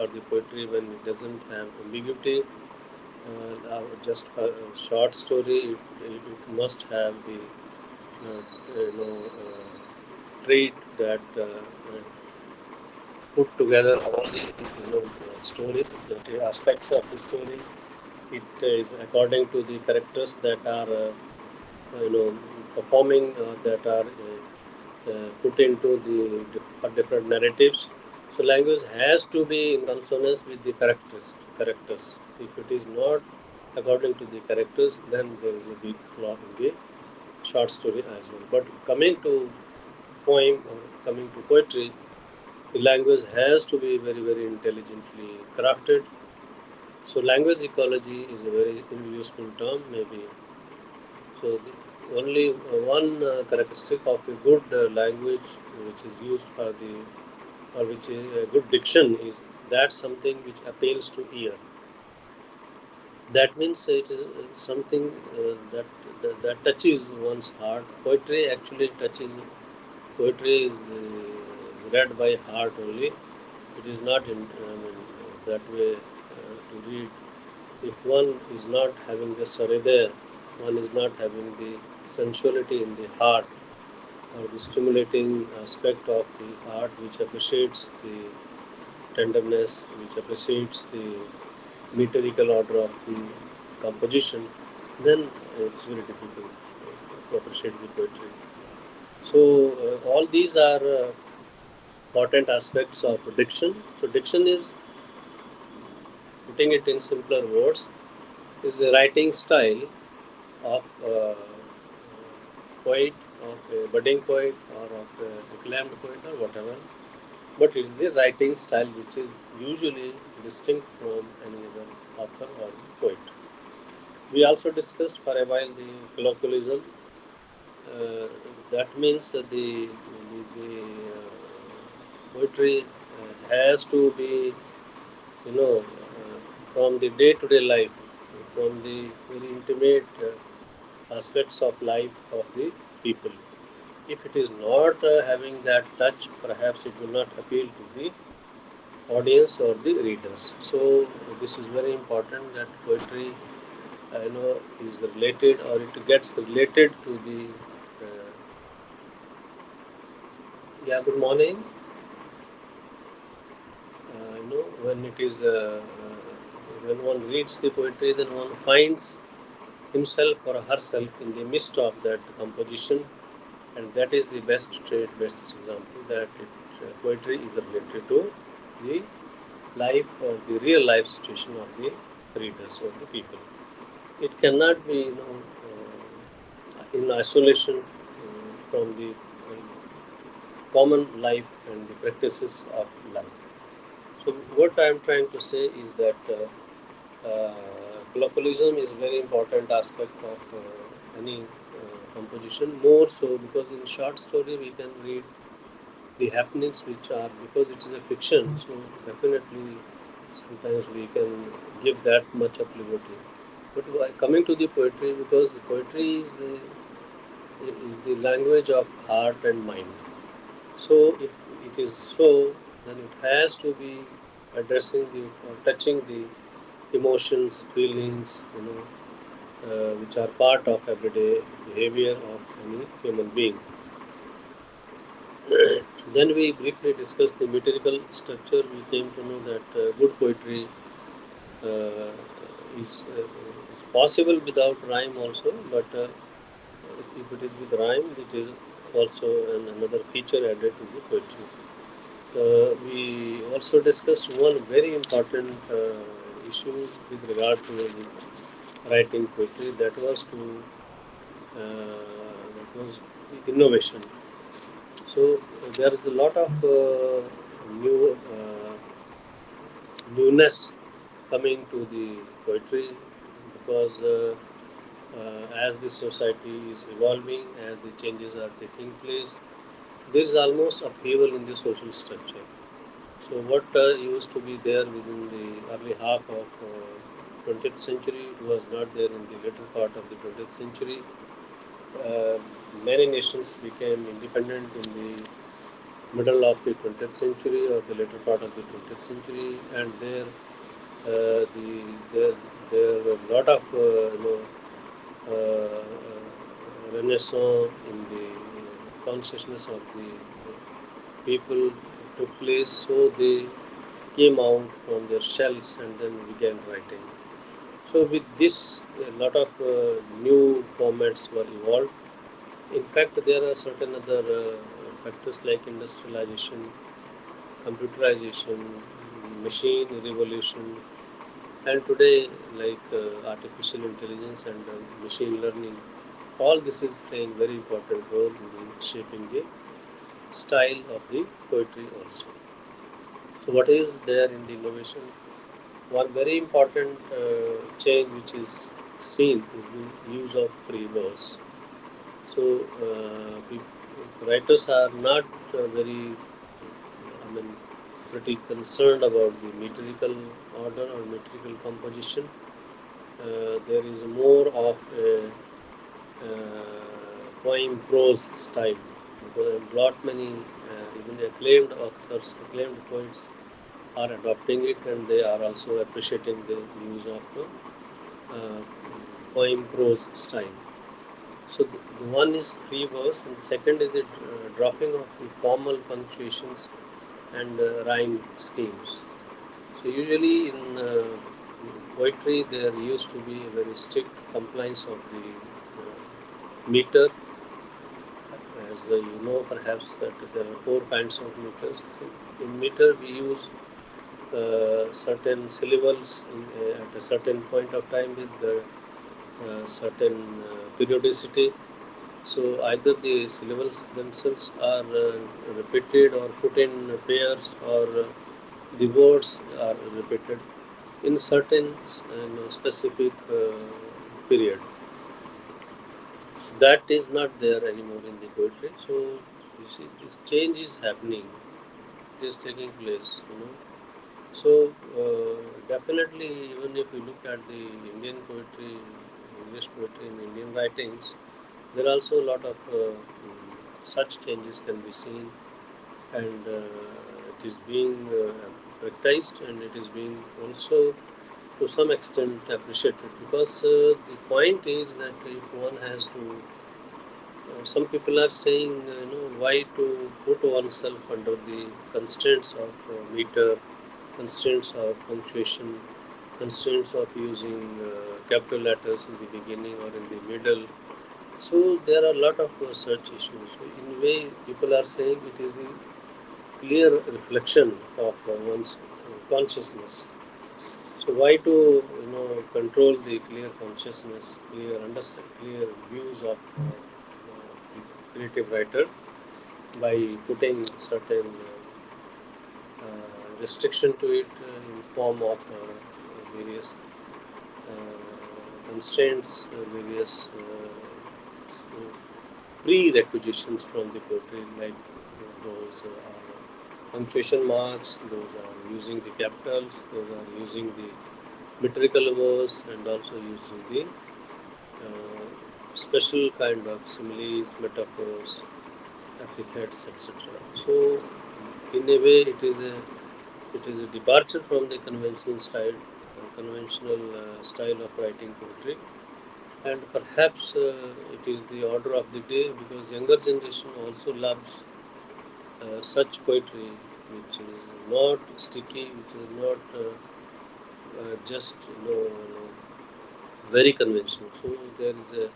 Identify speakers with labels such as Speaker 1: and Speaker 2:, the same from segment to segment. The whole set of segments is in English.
Speaker 1: or the poetry when it doesn't have ambiguity, just a short story, it must have the trait that put together all the story, the aspects of the story. It is according to the characters that are performing, that are put into the different narratives. So language has to be in consonance with the characters. If it is not according to the characters, then there is a big flaw in the short story as well. But coming to poem or coming to poetry, the language has to be very, very intelligently crafted. So language ecology is a very useful term, maybe. So the only one characteristic of a good language, which is used for the, or which is a good diction, is that something which appeals to ear. That means it is something that touches one's heart. Poetry actually touches. Poetry is read by heart only. It is not in that way to read. If one is not having the saridaya, one is not having the sensuality in the heart, or the stimulating aspect of the heart, which appreciates the tenderness, which appreciates the metrical order of the composition, then it's very difficult to appreciate the poetry. So all these are important aspects of diction. So diction is, putting it in simpler words, is the writing style of poet, of a budding poet, or of a acclaimed poet, or whatever. But it's the writing style which is usually distinct from any other author or poet. We also discussed for a while the colloquialism. Uh, that means the poetry has to be, from the day-to-day life, from the very intimate aspects of life of the people. If it is not having that touch, perhaps it will not appeal to the audience or the readers. So this is very important that poetry, is related, or it gets related to the. Uh, yeah, good morning. When it is when one reads the poetry, then one finds himself or herself in the midst of that composition, and that is the best trait, best example that poetry is related to the life or the real life situation of the readers or the people. It cannot be, in isolation from the common life and the practices of life. So what I am trying to say is that colloquialism is a very important aspect of any composition. More so because in short story we can read the happenings which are, because it is a fiction. So definitely sometimes we can give that much of liberty. But coming to the poetry, because the poetry is the language of heart and mind. So if it is so, then it has to be addressing the, or touching the emotions, feelings, which are part of everyday behavior of any human being. Then we briefly discussed the metrical structure. We came to know that good poetry uh, is possible without rhyme also, but if it is with rhyme, it is also another feature added to the poetry. We also discussed one very important issue with regard to the writing poetry. That was the innovation. So there is a lot of newness coming to the poetry, because as the society is evolving, as the changes are taking place, there is almost upheaval in the social structure. So what used to be there within the early half of 20th century, it was not there in the later part of the 20th century. Uh, Many nations became independent in the middle of the 20th century or the later part of the 20th century, and there were a lot of renaissance in the consciousness of the people took place. So they came out from their shells and then began writing. So with this, a lot of new formats were evolved. In fact, there are certain other factors like industrialization, computerization, machine revolution, and today like artificial intelligence and machine learning. All this is playing very important role in shaping the style of the poetry also. So what is there in the innovation? One very important change which is seen is the use of free verse. So writers are not very, I mean, pretty concerned about the metrical order or metrical composition. There is more of a poem prose style. Because a lot many even acclaimed authors, acclaimed poets are adopting it, and they are also appreciating the use of uh, poem prose style. So the one is free verse, and the second is the dropping of the formal punctuations and rhyme schemes. So usually in poetry there used to be a very strict compliance of the meter. As you know perhaps that there are four kinds of meters. So in meter we use certain syllables at a certain point of time with the certain periodicity. So either the syllables themselves are repeated or put in pairs, or the words are repeated in certain specific period. So that is not there anymore in the poetry. So you see, this change is happening. It is taking place. So definitely, even if you look at the Indian poetry, English poetry in Indian writings, there are also a lot of such changes can be seen, and it is being practiced, and it is being also to some extent appreciated, because the point is that if one has to, some people are saying, why to put oneself under the constraints of meter, constraints of punctuation, constraints of using capital letters in the beginning or in the middle. So there are a lot of such issues. So in a way, people are saying it is the clear reflection of one's consciousness. So why to control the clear consciousness, clear understand, clear views of creative writer by putting certain restriction to it in form of various constraints, various prerequisitions from the poetry, like those are punctuation marks, those are using the capitals, those are using the metrical verse, and also using the special kind of similes, metaphors, epithets, etc. So, in a way, it is a departure from the conventional style of writing poetry, and perhaps it is the order of the day, because younger generation also loves such poetry, which is not sticky, which is not just very conventional. So there is a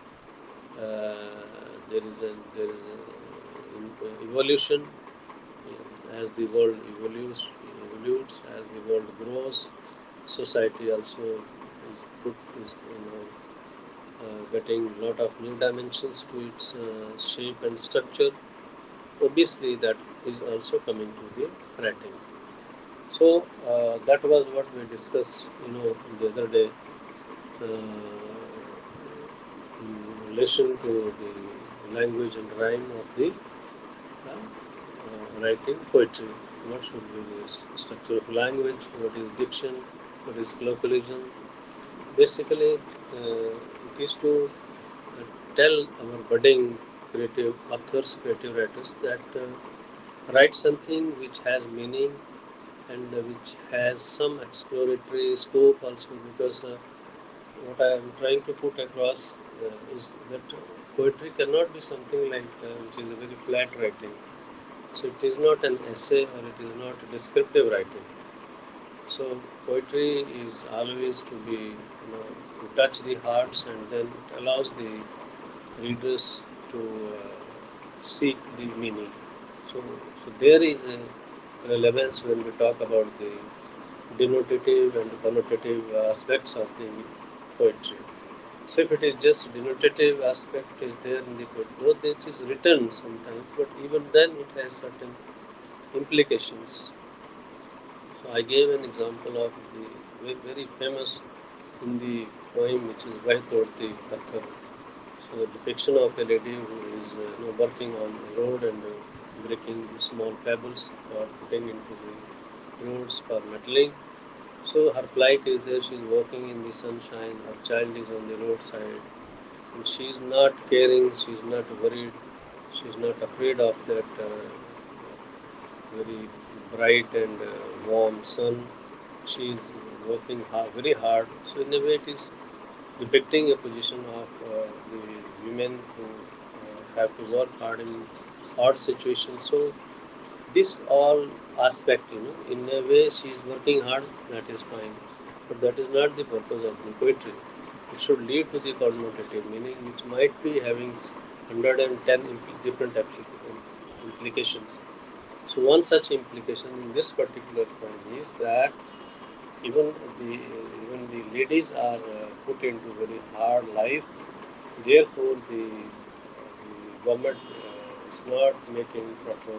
Speaker 1: evolution as the world evolutes, as the world grows. Society also is getting a lot of new dimensions to its shape and structure. Obviously, that is also coming to the writing. So that was what we discussed, the other day, in relation to the language and rhyme of the writing poetry. What should be the structure of language? What is diction? What is colloquialism? Basically, it is to tell our budding creative authors, creative writers that write something which has meaning and which has some exploratory scope also, because what I am trying to put across is that poetry cannot be something like which is a very flat writing. So it is not an essay or it is not descriptive writing. So poetry is always to be, to touch the hearts, and then it allows the readers to seek the meaning. So, so there is a relevance when we talk about the denotative and connotative aspects of the poetry. So if it is just denotative aspect is there in the poetry, though it is written sometimes, but even then it has certain implications. So I gave an example of the very famous Hindi poem, which is Veh Todti Patthar. So the depiction of a lady who is working on a road and breaking small pebbles or putting into the roads for metaling. So her plight is there. She is walking in the sunshine. Her child is on the roadside, and she is not caring. She is not worried. She is not afraid of that very bright and warm sun. She is working hard, very hard. So in a way, it is depicting a position of the women who have to work hard in hard situations. So this all aspect, in a way she is working hard, that is fine, but that is not the purpose of the poetry. It should lead to the connotative meaning, which might be having 110 different implications. So one such implication in this particular point is that even the even the ladies are put into very hard life. Therefore, the government is not making proper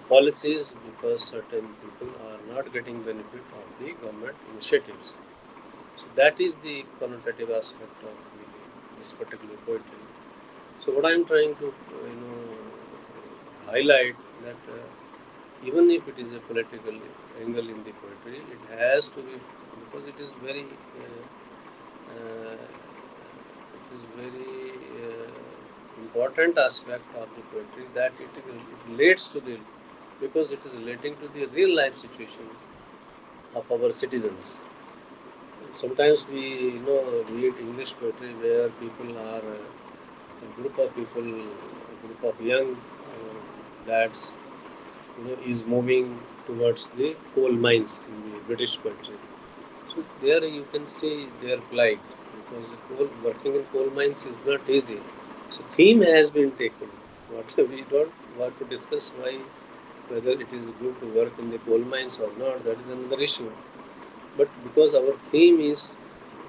Speaker 1: policies because certain people are not getting benefit of the government initiatives. So that is the connotative aspect of this particular poetry. So what I am trying to highlight that even if it is a political angle in the poetry, it has to be, because it is very important aspect of the poetry, that it relates to the, because it is relating to the real life situation of our citizens. Sometimes we read English poetry where people are a group of people, a group of young lads, is moving towards the coal mines in the British poetry. So there you can see their plight, because working in coal mines is not easy. So theme has been taken. What we don't want to discuss why, whether it is good to work in the coal mines or not, that is another issue. But because our theme is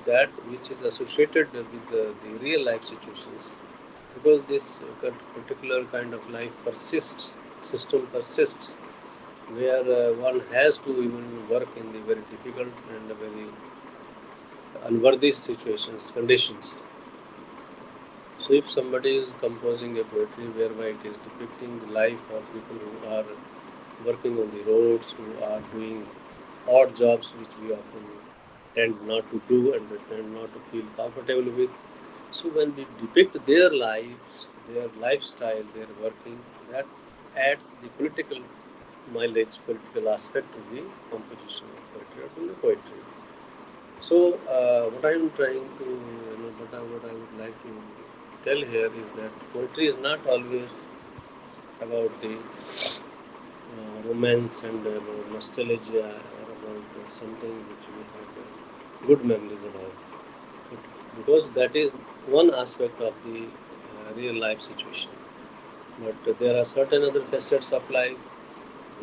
Speaker 1: that which is associated with the real life situations, because this particular kind of life persists, system persists, where one has to even work in the very difficult and very unworthy situations, conditions. So if somebody is composing a poetry whereby it is depicting the life of people who are working on the roads, who are doing odd jobs which we often tend not to do and we tend not to feel comfortable with. So when we depict their lives, their lifestyle, their working, that adds the political mileage, political aspect to the composition of poetry or to the poetry. So what I am trying to, what I would like to tell here is that poetry is not always about the romance and nostalgia, or about something which we have good memories about. But because that is one aspect of the real life situation. But there are certain other facets of life.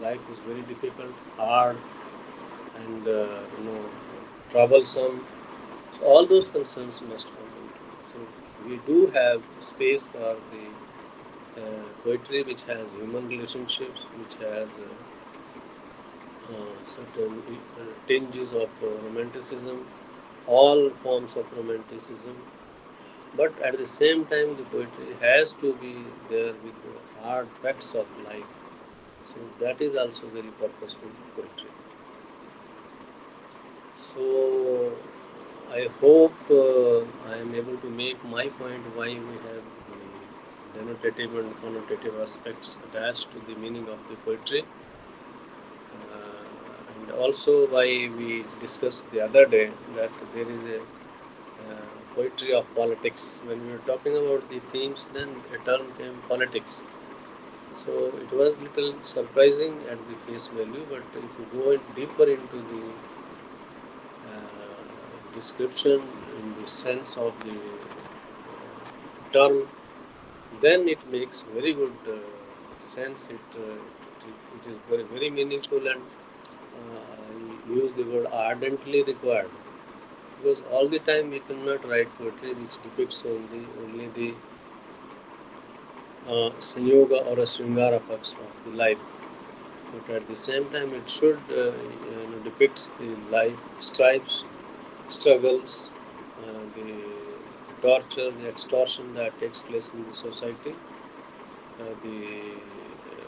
Speaker 1: Life is very difficult, hard, and troublesome. So all those concerns must come into. So we do have space for the poetry which has human relationships, which has certain tinges of romanticism, all forms of romanticism. But at the same time, the poetry has to be there with the hard facts of life. So that is also very purposeful poetry. So I hope I am able to make my point why we have denotative and connotative aspects attached to the meaning of the poetry. And also why we discussed the other day that there is a poetry of politics. When we were talking about the themes, then a term came politics. So it was little surprising at the face value, but if you go deeper into the description in the sense of the term, then it makes very good sense. It is very very meaningful, and I use the word ardently required, because all the time we cannot write poetry which depicts only the sanyoga or a sringara parts of the life, but at the same time it should depicts the life stripes, struggles, the torture, the extortion that takes place in the society, the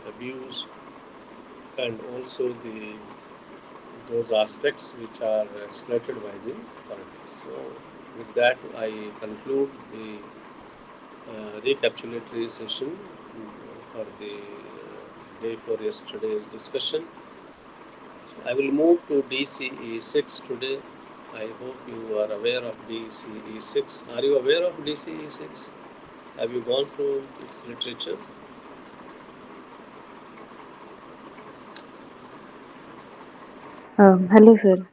Speaker 1: abuse, and also the those aspects which are exploited by the politics. So, with that, I conclude the recapitulatory session for the day for yesterday's discussion. So I will move to DCE-06 today. I hope you are aware of DCE-06. Are you aware of DCE-06? Have you gone through its literature?
Speaker 2: Hello, sir.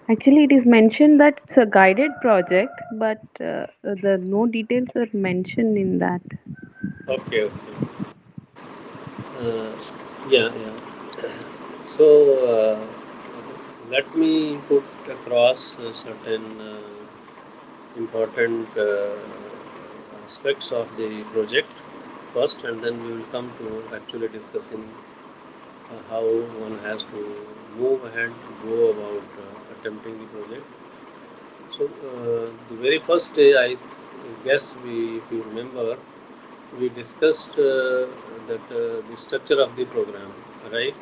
Speaker 2: Actually, it is mentioned that it's a guided project, but the no details were mentioned in that.
Speaker 1: Okay, okay. Uh, yeah, yeah. So let me put across certain important aspects of the project first, and then we will come to actually discussing how one has to move ahead to go about attempting the project. So the very first day, I guess if you remember, we discussed that the structure of the program, right?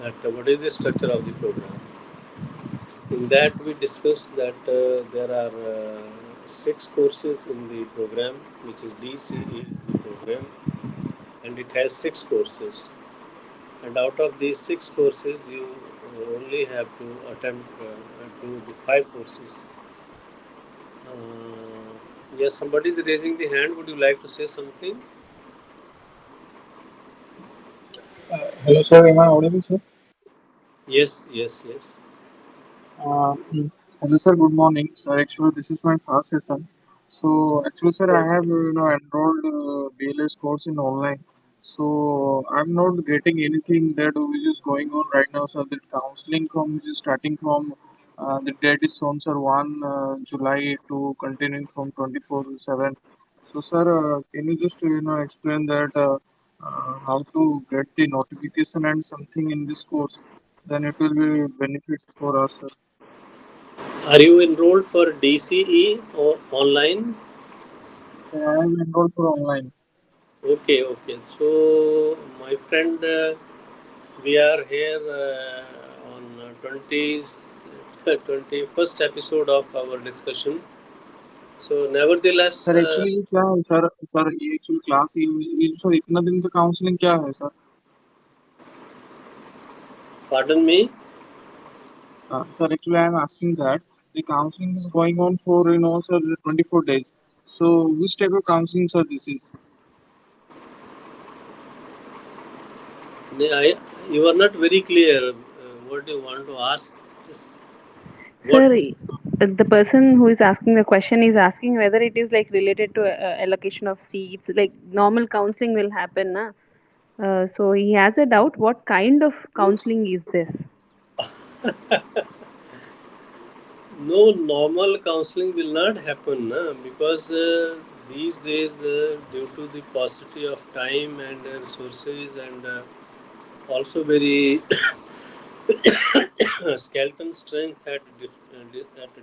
Speaker 1: That what is the structure of the program? In that, we discussed that there are 6 courses in the program, which is DCE is the program, and it has 6 courses. And out of these 6 courses, you only have to attempt do the 5 courses. Yes, somebody is raising the hand. Would you like to say something?
Speaker 3: Hello, sir. Am I audible, sir?
Speaker 1: Yes, yes, yes.
Speaker 3: Hmm. Hello, sir. Good morning, sir. Actually, this is my first session. So, actually, sir, I have enrolled BLS course in online. So, I'm not getting anything that which is going on right now. So, the counseling from which is starting from the date is on, sir, 1 July to continuing from 24/7. So, sir, can you just explain that how to get the notification and something in this course? Then it will be benefit for us, sir.
Speaker 1: Are you enrolled for DCE or online?
Speaker 3: So I am enrolled for online.
Speaker 1: Okay, okay. So, my friend, we are here on 21st episode of our discussion. So, nevertheless,
Speaker 3: sir actually ये क्या है sir sir ये actually class ये जो sir इतना दिन का counselling क्या है sir
Speaker 1: pardon me,
Speaker 3: sir actually I am asking that the counseling is going on for sir 24 days. So which type of counseling sir this is?
Speaker 1: you are not very clear. What do you want to ask? Just what?
Speaker 2: Sir, the person who is asking the question is asking whether it is like related to allocation of seats, like normal counseling will happen, na? So he has a doubt. What kind of counseling is this?
Speaker 1: No, normal counseling will not happen, na? Because these days, due to the paucity of time and resources, and also very skeleton strength at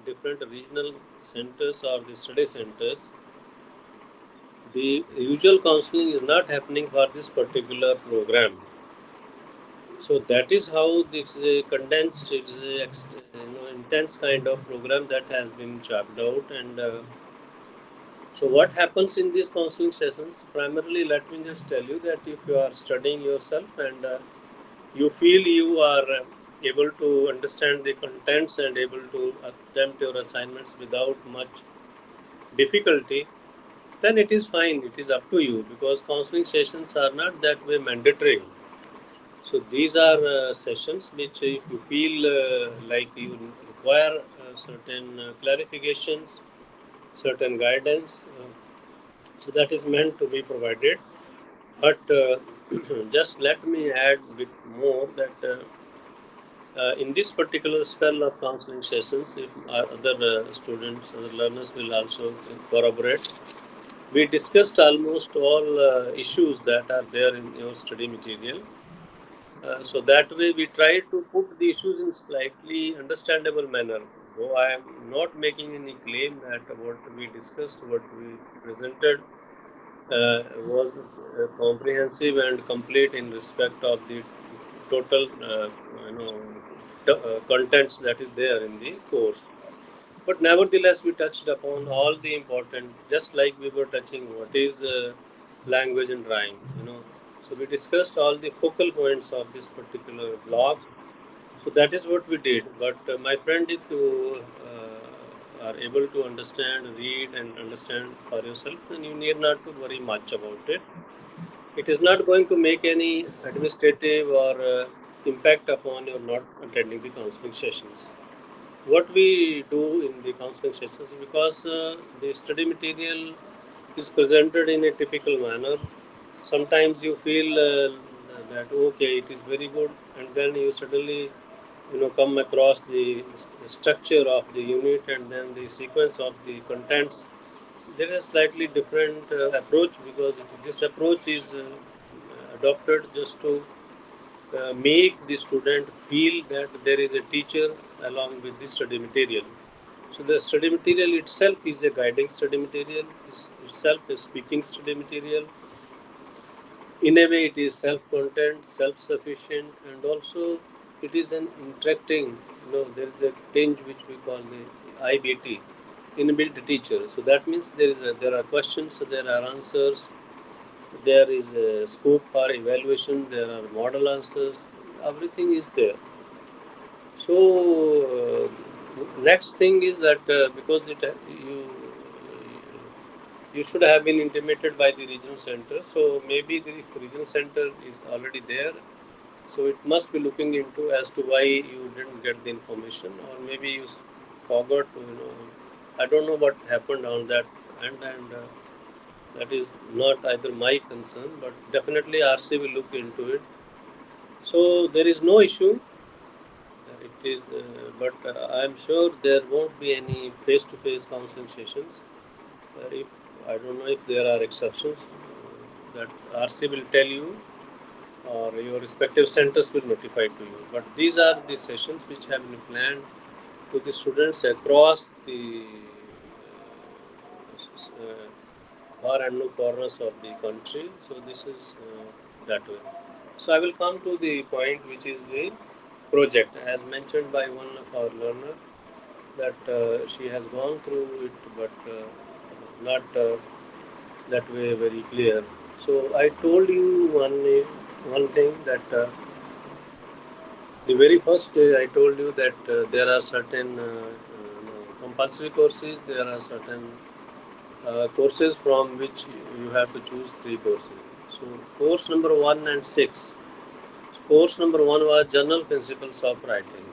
Speaker 1: different regional centers or the study centers, the usual counseling is not happening for this particular program. So that is how this is a condensed, it is a intense kind of program that has been chopped out, and So what happens in these counseling sessions? Primarily, let me just tell you that if you are studying yourself and you feel you are able to understand the contents and able to attempt your assignments without much difficulty, then it is fine. It is up to you, because counseling sessions are not that way mandatory. So these are sessions which, if you feel like you require certain clarifications, certain guidance, so that is meant to be provided. But just let me add a bit more that in this particular spell of counseling sessions, if our other students, other learners will also corroborate, we discussed almost all issues that are there in your study material. So that way we try to put the issues in slightly understandable manner. Though I am not making any claim that what we discussed, what we presented was comprehensive and complete in respect of the total you know contents that is there in the course. But nevertheless, we touched upon all the important, just like we were touching what is language and rhyme. So we discussed all the focal points of this particular block. So that is what we did. But my friend, if you are able to understand, read, and understand for yourself, then you need not to worry much about it. It is not going to make any administrative or impact upon your not attending the counseling sessions. What we do in the counseling sessions, because the study material is presented in a typical manner, sometimes you feel that okay, it is very good, and then you suddenly come across the structure of the unit and then the sequence of the contents. There is a slightly different approach, because this approach is adopted just to make the student feel that there is a teacher along with the study material. So the study material itself is a guiding study material, is itself a speaking study material. In a way, it is self-content, self-sufficient, and also it is an interacting. There is a tinge which we call the IBT, inbuilt teacher. So that means there are questions, there are answers, there is a scope for evaluation, there are model answers, everything is there. So next thing is that because you should have been intimated by the regional center, so maybe the regional center is already there, so it must be looking into as to why you didn't get the information, or maybe you forgot to, I don't know what happened on that, and that is not either my concern, but definitely RC will look into it. So there is no issue. It is, but I am sure there won't be any face-to-face counseling sessions. If I don't know if there are exceptions, that RC will tell you, or your respective centers will notify to you. But these are the sessions which have been planned to the students across the far and no corners of the country. So this is that way. So I will come to the point, which is the project, as mentioned by one of our learner, that she has gone through it, but not that way very clear. So I told you one thing, that the very first day I told you that there are certain compulsory courses, there are certain courses from which you have to choose three courses. So course number 1 and 6. Course number 1 was General Principles of Writing.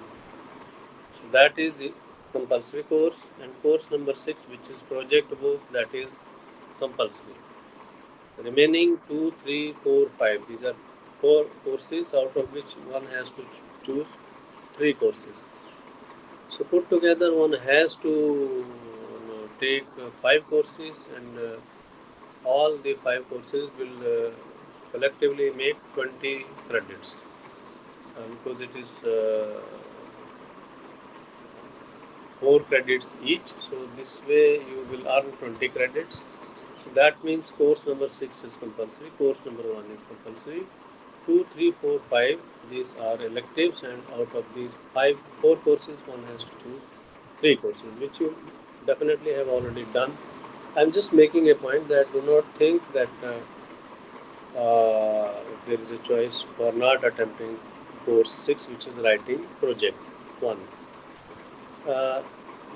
Speaker 1: So that is the compulsory course, and course number 6, which is project book, that is compulsory. Remaining 2, 3, 4, 5. These are 4 courses, out of which one has to choose 3 courses. So put together, one has to take 5 courses, and all the 5 courses will collectively make 20 credits, because it is 4 credits each. So this way you will earn 20 credits. So that means course number 6 is compulsory, course number 1 is compulsory, 2, 3, 4, 5, these are electives, and out of these 4 courses one has to choose 3 courses, which you definitely have already done. I'm just making a point that do not think that there is a choice for not attempting course 6, which is writing project 1. Uh,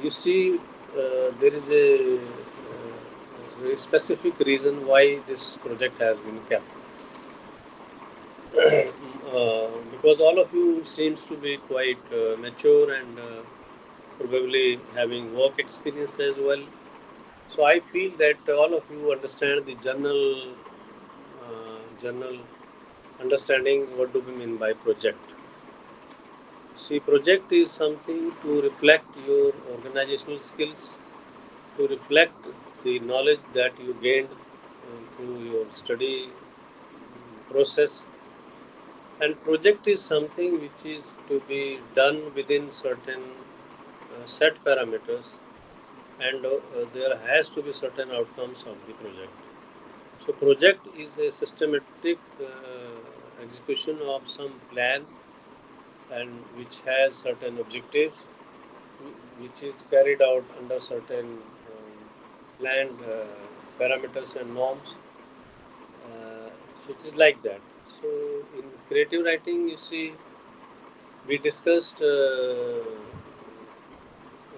Speaker 1: you see, there is a very specific reason why this project has been kept. Because all of you seems to be quite mature and probably having work experience as well. So I feel that all of you understand the general understanding what do we mean by project. See, project is something to reflect your organizational skills, to reflect the knowledge that you gained through your study process. And project is something which is to be done within certain set parameters, and there has to be certain outcomes of the project. So project is a systematic execution of some plan and which has certain objectives, which is carried out under certain planned parameters and norms. So it is like that. So in creative writing, you see, we discussed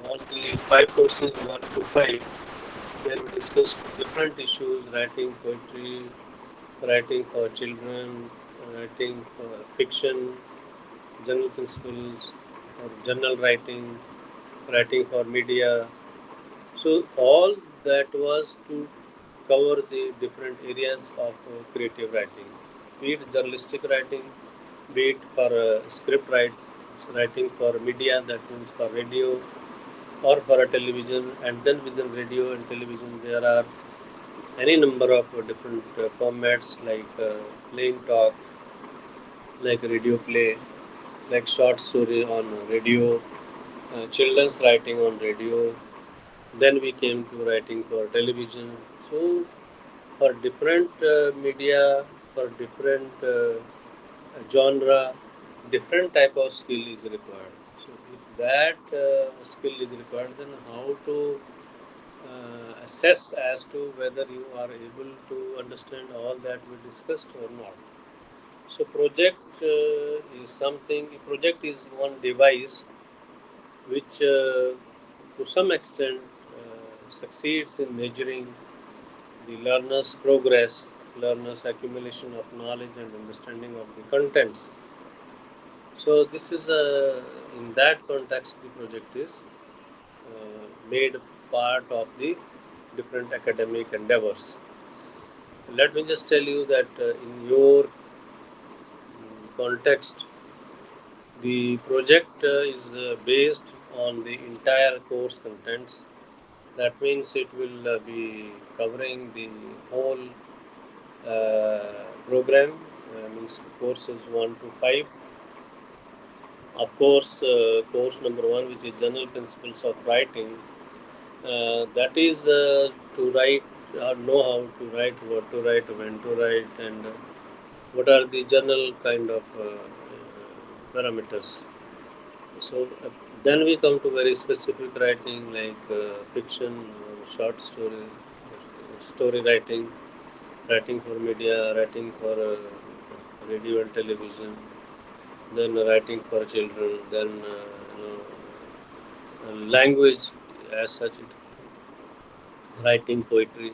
Speaker 1: all the 5 courses, 1 to 5, where we discussed different issues: writing poetry, writing for children, writing for fiction, general principles, or journal writing, writing for media. So all that was to cover the different areas of creative writing, be it journalistic writing, be it for writing for media, that means for radio or for a television, and then within radio and television there are any number of different formats like plain talk, like radio play, like short story on radio, children's writing on radio. Then we came to writing for television. So for different media, for different genre, different type of skill is required. So if that skill is required, then how to assess as to whether you are able to understand all that we discussed or not. So project is something. Project is one device which, to some extent, succeeds in measuring the learner's progress, learner's accumulation of knowledge and understanding of the contents. So this is in that context the project is made part of the different academic endeavors. Let me just tell you that in your context, the project is based on the entire course contents. That means it will be covering the whole program, means courses 1 to 5. Of course, course number 1, which is General Principles of Writing, that is to write or know how to write, what to write, when to write, and what are the general kind of parameters. So then we come to very specific writing like fiction, short story, story writing, writing for media, writing for radio and television, then writing for children, then language as such, writing poetry.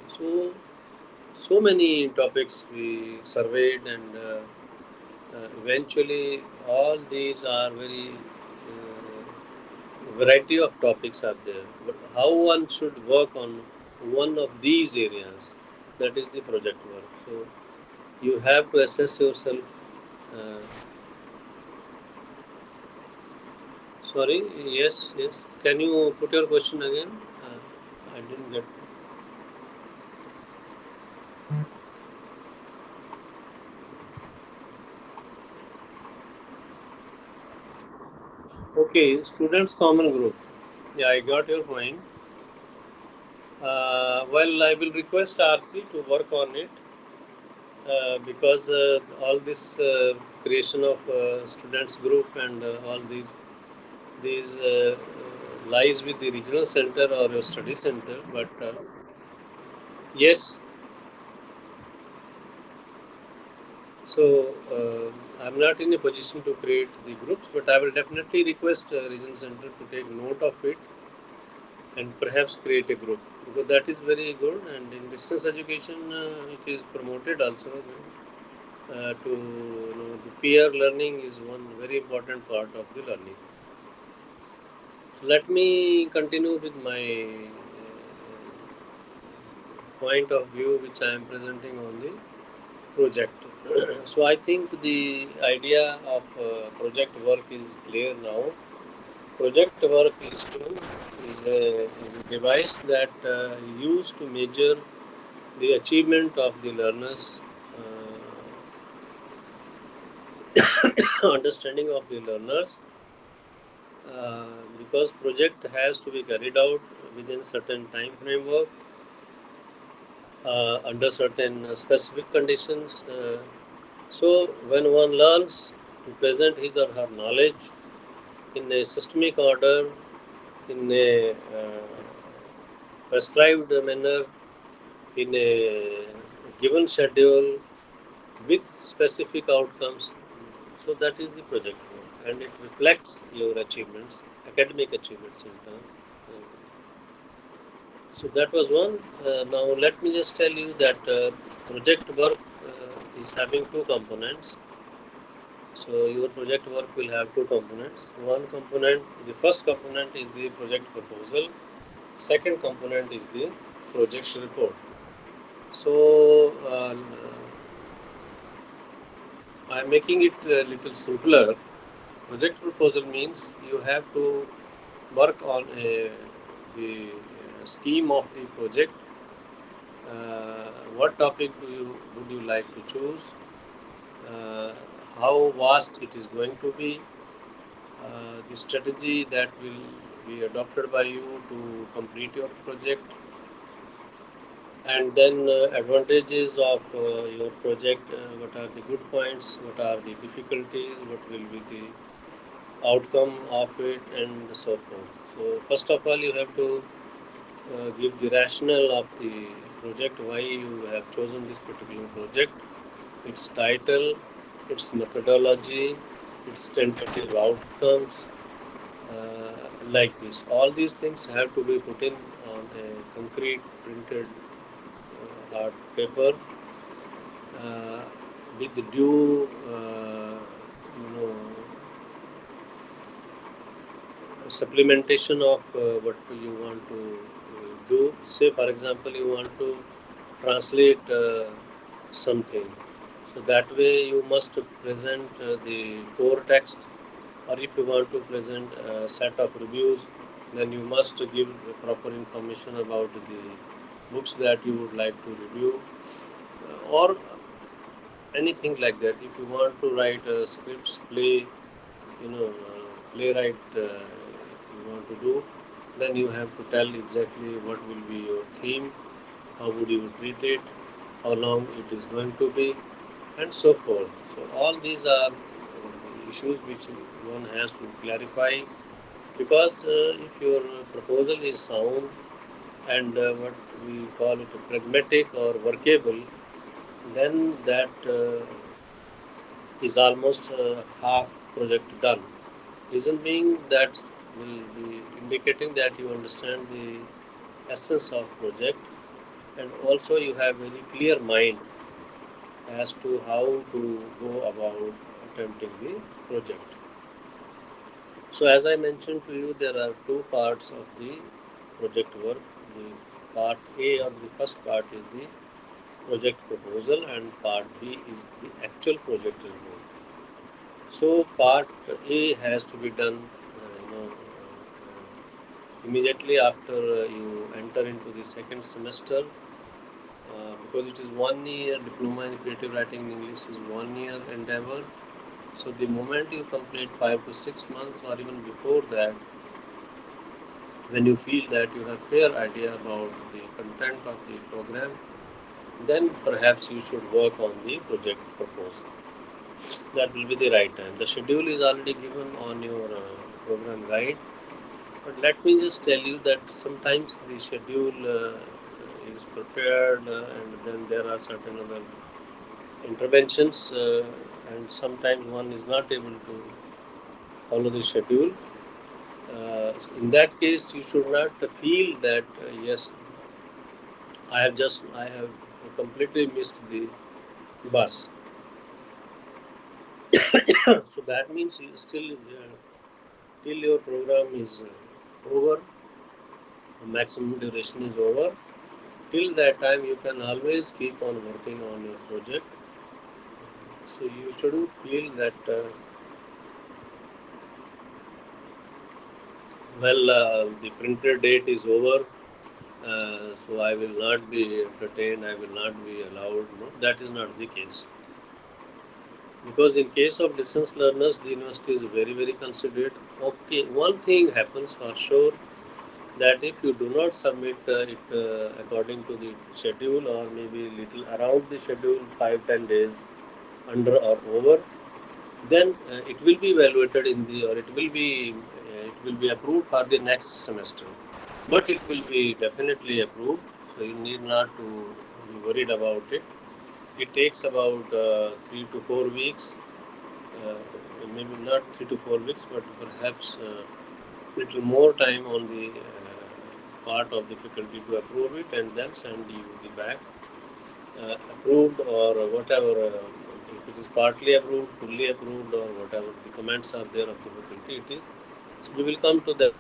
Speaker 1: So many topics we surveyed, and eventually all these are very variety of topics are there. But how one should work on one of these areas, that is the project work. So you have to assess yourself. Uh, Sorry, yes, yes. Can you put your question again? I didn't get. Okay, students common group. Yeah, I got your point. Well, I will request RC to work on it because all this creation of students group and all these lies with the regional center or your study center. But Yes. So I'm not in a position to create the groups, but I will definitely request Region Center to take note of it and perhaps create a group, because that is very good. And in distance education, it is promoted also to the peer learning is one very important part of the learning. So let me continue with my point of view, which I am presenting on the project. So I think the idea of project work is clear now. Project work is a device that used to measure the achievement of the learners, understanding of the learners, because project has to be carried out within certain time framework, under certain specific conditions. So when one learns to present his or her knowledge in a systemic order, in a prescribed manner, in a given schedule, with specific outcomes. So that is the project work, and it reflects your achievements, academic achievements in turn. So that was one. Now let me just tell you that project work is having two components. So your project work will have two components. One component, the first component is the project proposal. Second component is the project report. So I am making it a little simpler. Project proposal means you have to work on the scheme of the project. What topic would you like to choose? Uh, how vast it is going to be? The strategy that will be adopted by you to complete your project, and then advantages of your project. What are the good points? What are the difficulties? What will be the outcome of it, and so forth. So first of all, you have to give the rationale of the project, why you have chosen this particular project, its title, its methodology, its tentative outcomes, like this. All these things have to be put in on a concrete printed hard paper, uh, with the due, supplementation of what you want to do. Say, for example, you want to translate something. So that way you must present the core text, or if you want to present a set of reviews, then you must give proper information about the books that you would like to review, or anything like that. If you want to write scripts, playwright, you want to do, then you have to tell exactly what will be your theme, how would you treat it, how long it is going to be, and so forth. So all these are issues which one has to clarify, because if your proposal is sound and what we call it pragmatic or workable, then that is almost half project done. Reason being that will be indicating that you understand the essence of project, and also you have very clear mind as to how to go about attempting the project. So as I mentioned to you, there are two parts of the project work. The part A, or the first part, is the project proposal, and part B is the actual project report. So part A has to be done, immediately after you enter into the second semester, because it is 1 year diploma in creative writing in English is 1 year endeavor. So the moment you complete 5 to 6 months, or even before that, when you feel that you have fair idea about the content of the program, then perhaps you should work on the project proposal. That will be the right time. The schedule is already given on your program guide, but let me just tell you that sometimes the schedule is prepared, and then there are certain other interventions, and sometimes one is not able to follow the schedule. In that case, you should not feel that yes, I have completely missed the bus. So that means you still till your program is over, maximum duration is over. Till that time, you can always keep on working on your project. So you shouldn't feel that the printed date is over, so I will not be entertained. I will not be allowed. No, that is not the case. Because in case of distance learners, the university is very considerate. Okay, one thing happens for sure, that if you do not submit it according to the schedule, or maybe little around the schedule, 5-10 days under or over, then it will be evaluated in the, or it will be approved for the next semester. But it will be definitely approved, so you need not to be worried about it. It takes about 3 to 4 weeks, uh, maybe not 3 to 4 weeks, but perhaps little more time on the part of the faculty to approve it and then send you the back approved, or whatever. If it is partly approved, fully approved, or whatever the comments are there of the faculty, it is. So we will come to that.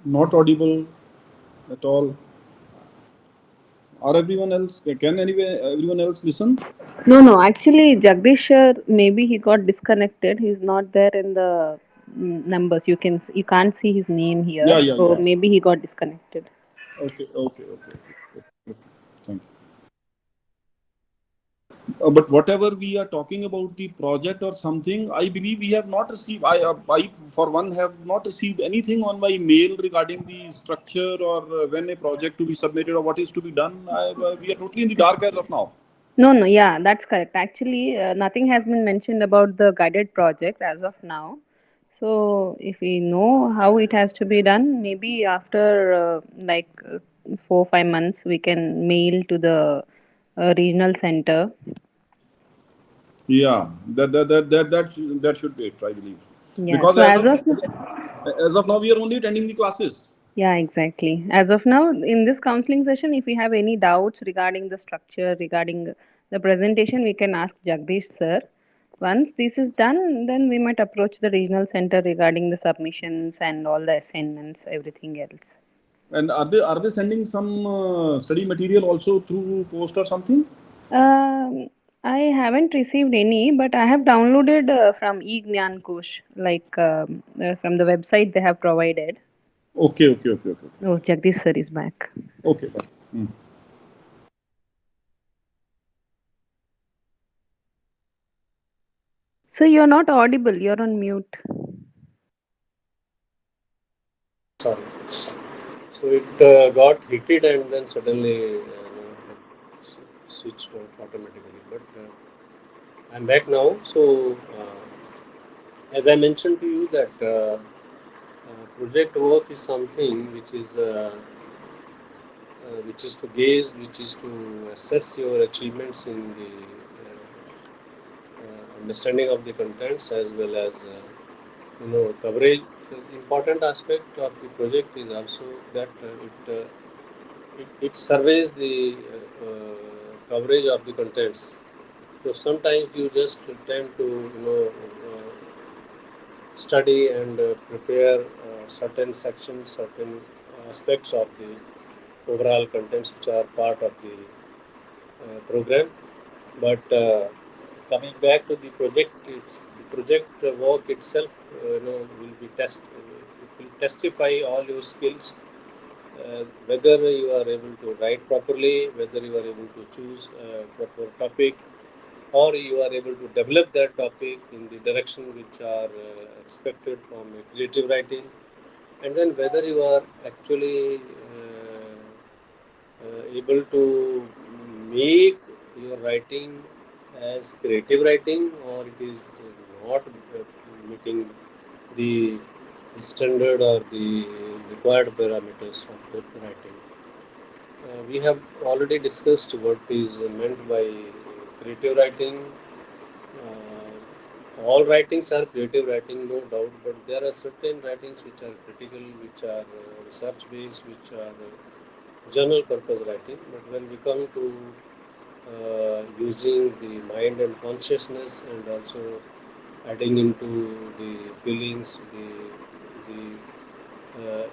Speaker 4: Not audible at all. Or everyone else? Can everyone else listen?
Speaker 2: No, no. Actually, Jagdish, maybe he got disconnected. He's not there in the numbers. You can't see his name here.
Speaker 4: Yeah, yeah,
Speaker 2: So
Speaker 4: yeah.
Speaker 2: maybe he got disconnected.
Speaker 4: Okay. Thank you. But whatever we are talking about the project or something, I believe we have not received. I for one have not received anything on my mail regarding the structure, or when a project to be submitted or what is to be done. We are totally in the dark as of now.
Speaker 2: No, no. Yeah, that's correct. Actually, nothing has been mentioned about the guided project as of now. So if we know how it has to be done, maybe after 4 5 months, we can mail to the regional center.
Speaker 4: Yeah, that should be it, I believe.
Speaker 2: Yeah.
Speaker 4: Because
Speaker 2: So
Speaker 4: as of now, we are only attending the classes.
Speaker 2: yeah, exactly. As of now, in this counseling session, if we have any doubts regarding the structure, regarding the presentation, we can ask Jagdish sir. Once this is done, then we might approach the regional center regarding the submissions and all the assignments, everything else.
Speaker 4: And are they sending some study material also through post or something?
Speaker 2: Um, I haven't received any, but I have downloaded from eGnan Kosh, from the website they have provided.
Speaker 4: Okay.
Speaker 2: Oh, Jagdish sir is back.
Speaker 4: Okay. Hmm.
Speaker 2: So you're not audible, you're on mute.
Speaker 1: Sorry. So it got heated and then suddenly switched off automatically. But I'm back now. So As I mentioned to you that project work is something which is to gauge, which is to assess your achievements in the understanding of the contents as well as coverage. The important aspect of the project is also that it surveys the coverage of the contents. So sometimes you just tend to study and prepare certain sections, certain aspects of the overall contents which are part of the program. But coming back to the project, the project work itself, will be it will testify all your skills, whether you are able to write properly, whether you are able to choose a proper topic, or you are able to develop that topic in the direction which are expected from creative writing, and then whether you are actually able to make your writing as creative writing, or it is not meeting the standard or the required parameters of the writing. We have already discussed what is meant by creative writing. All writings are creative writing, no doubt, but there are certain writings which are critical, which are research based, which are general purpose writing. But when we come to using the mind and consciousness, and also adding into the feelings, the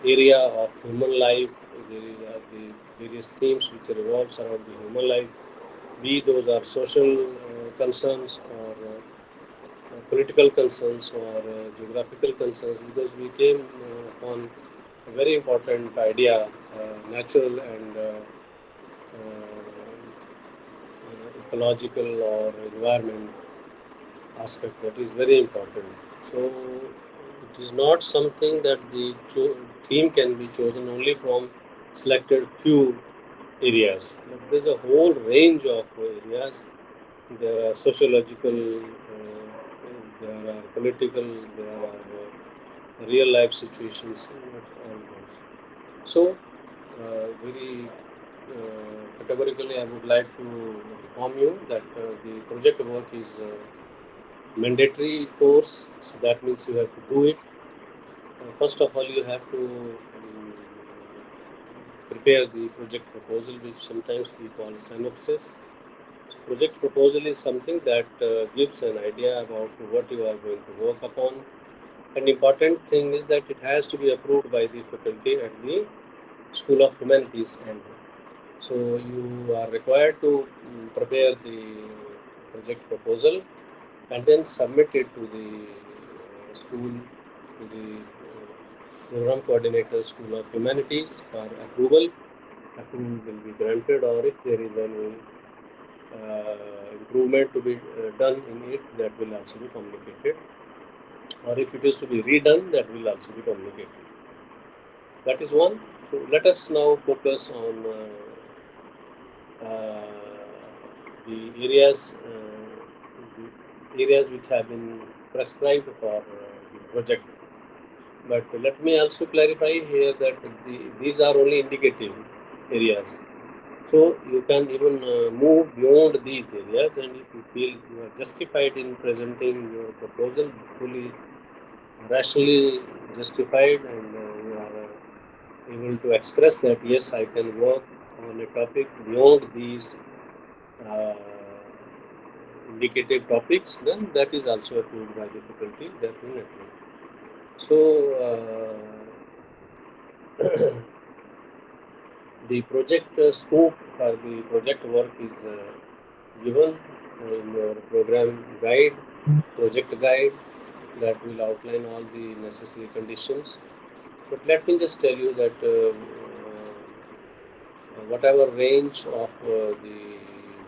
Speaker 1: area of human life, the various themes which revolves around the human life, be those are social concerns or political concerns or geographical concerns, because we came upon a very important idea, natural and ecological or environment aspect, that is very important. So it is not something that the theme can be chosen only from selected few areas, but there's a whole range of areas. There are sociological, there are political, there are real life situations, all those. So, very categorically, I would like to inform you that the project work is mandatory course, so that means you have to do it. First of all, you have to prepare the project proposal, which sometimes we call synopsis. So project proposal is something that gives an idea about what you are going to work upon. An important thing is that it has to be approved by the faculty at the School of Humanities, and so you are required to prepare the project proposal and then submit it to the school, to the program coordinator, School of Humanities, for approval. Approval will be granted, or if there is any improvement to be done in it, that will also be communicated, or if it is to be redone, that will also be communicated. That is one. So let us now focus on the areas which have been prescribed for the project. But let me also clarify here that these are only indicative areas. So you can even move beyond these areas, and if you feel you are justified in presenting your proposal, fully rationally justified, and you are able to express that yes, I can work on a topic beyond these uh, indicative topics, then that is also approved by the faculty, definitely. So the project scope for the project work is given in your program guide, project guide, that will outline all the necessary conditions. But let me just tell you that whatever range of the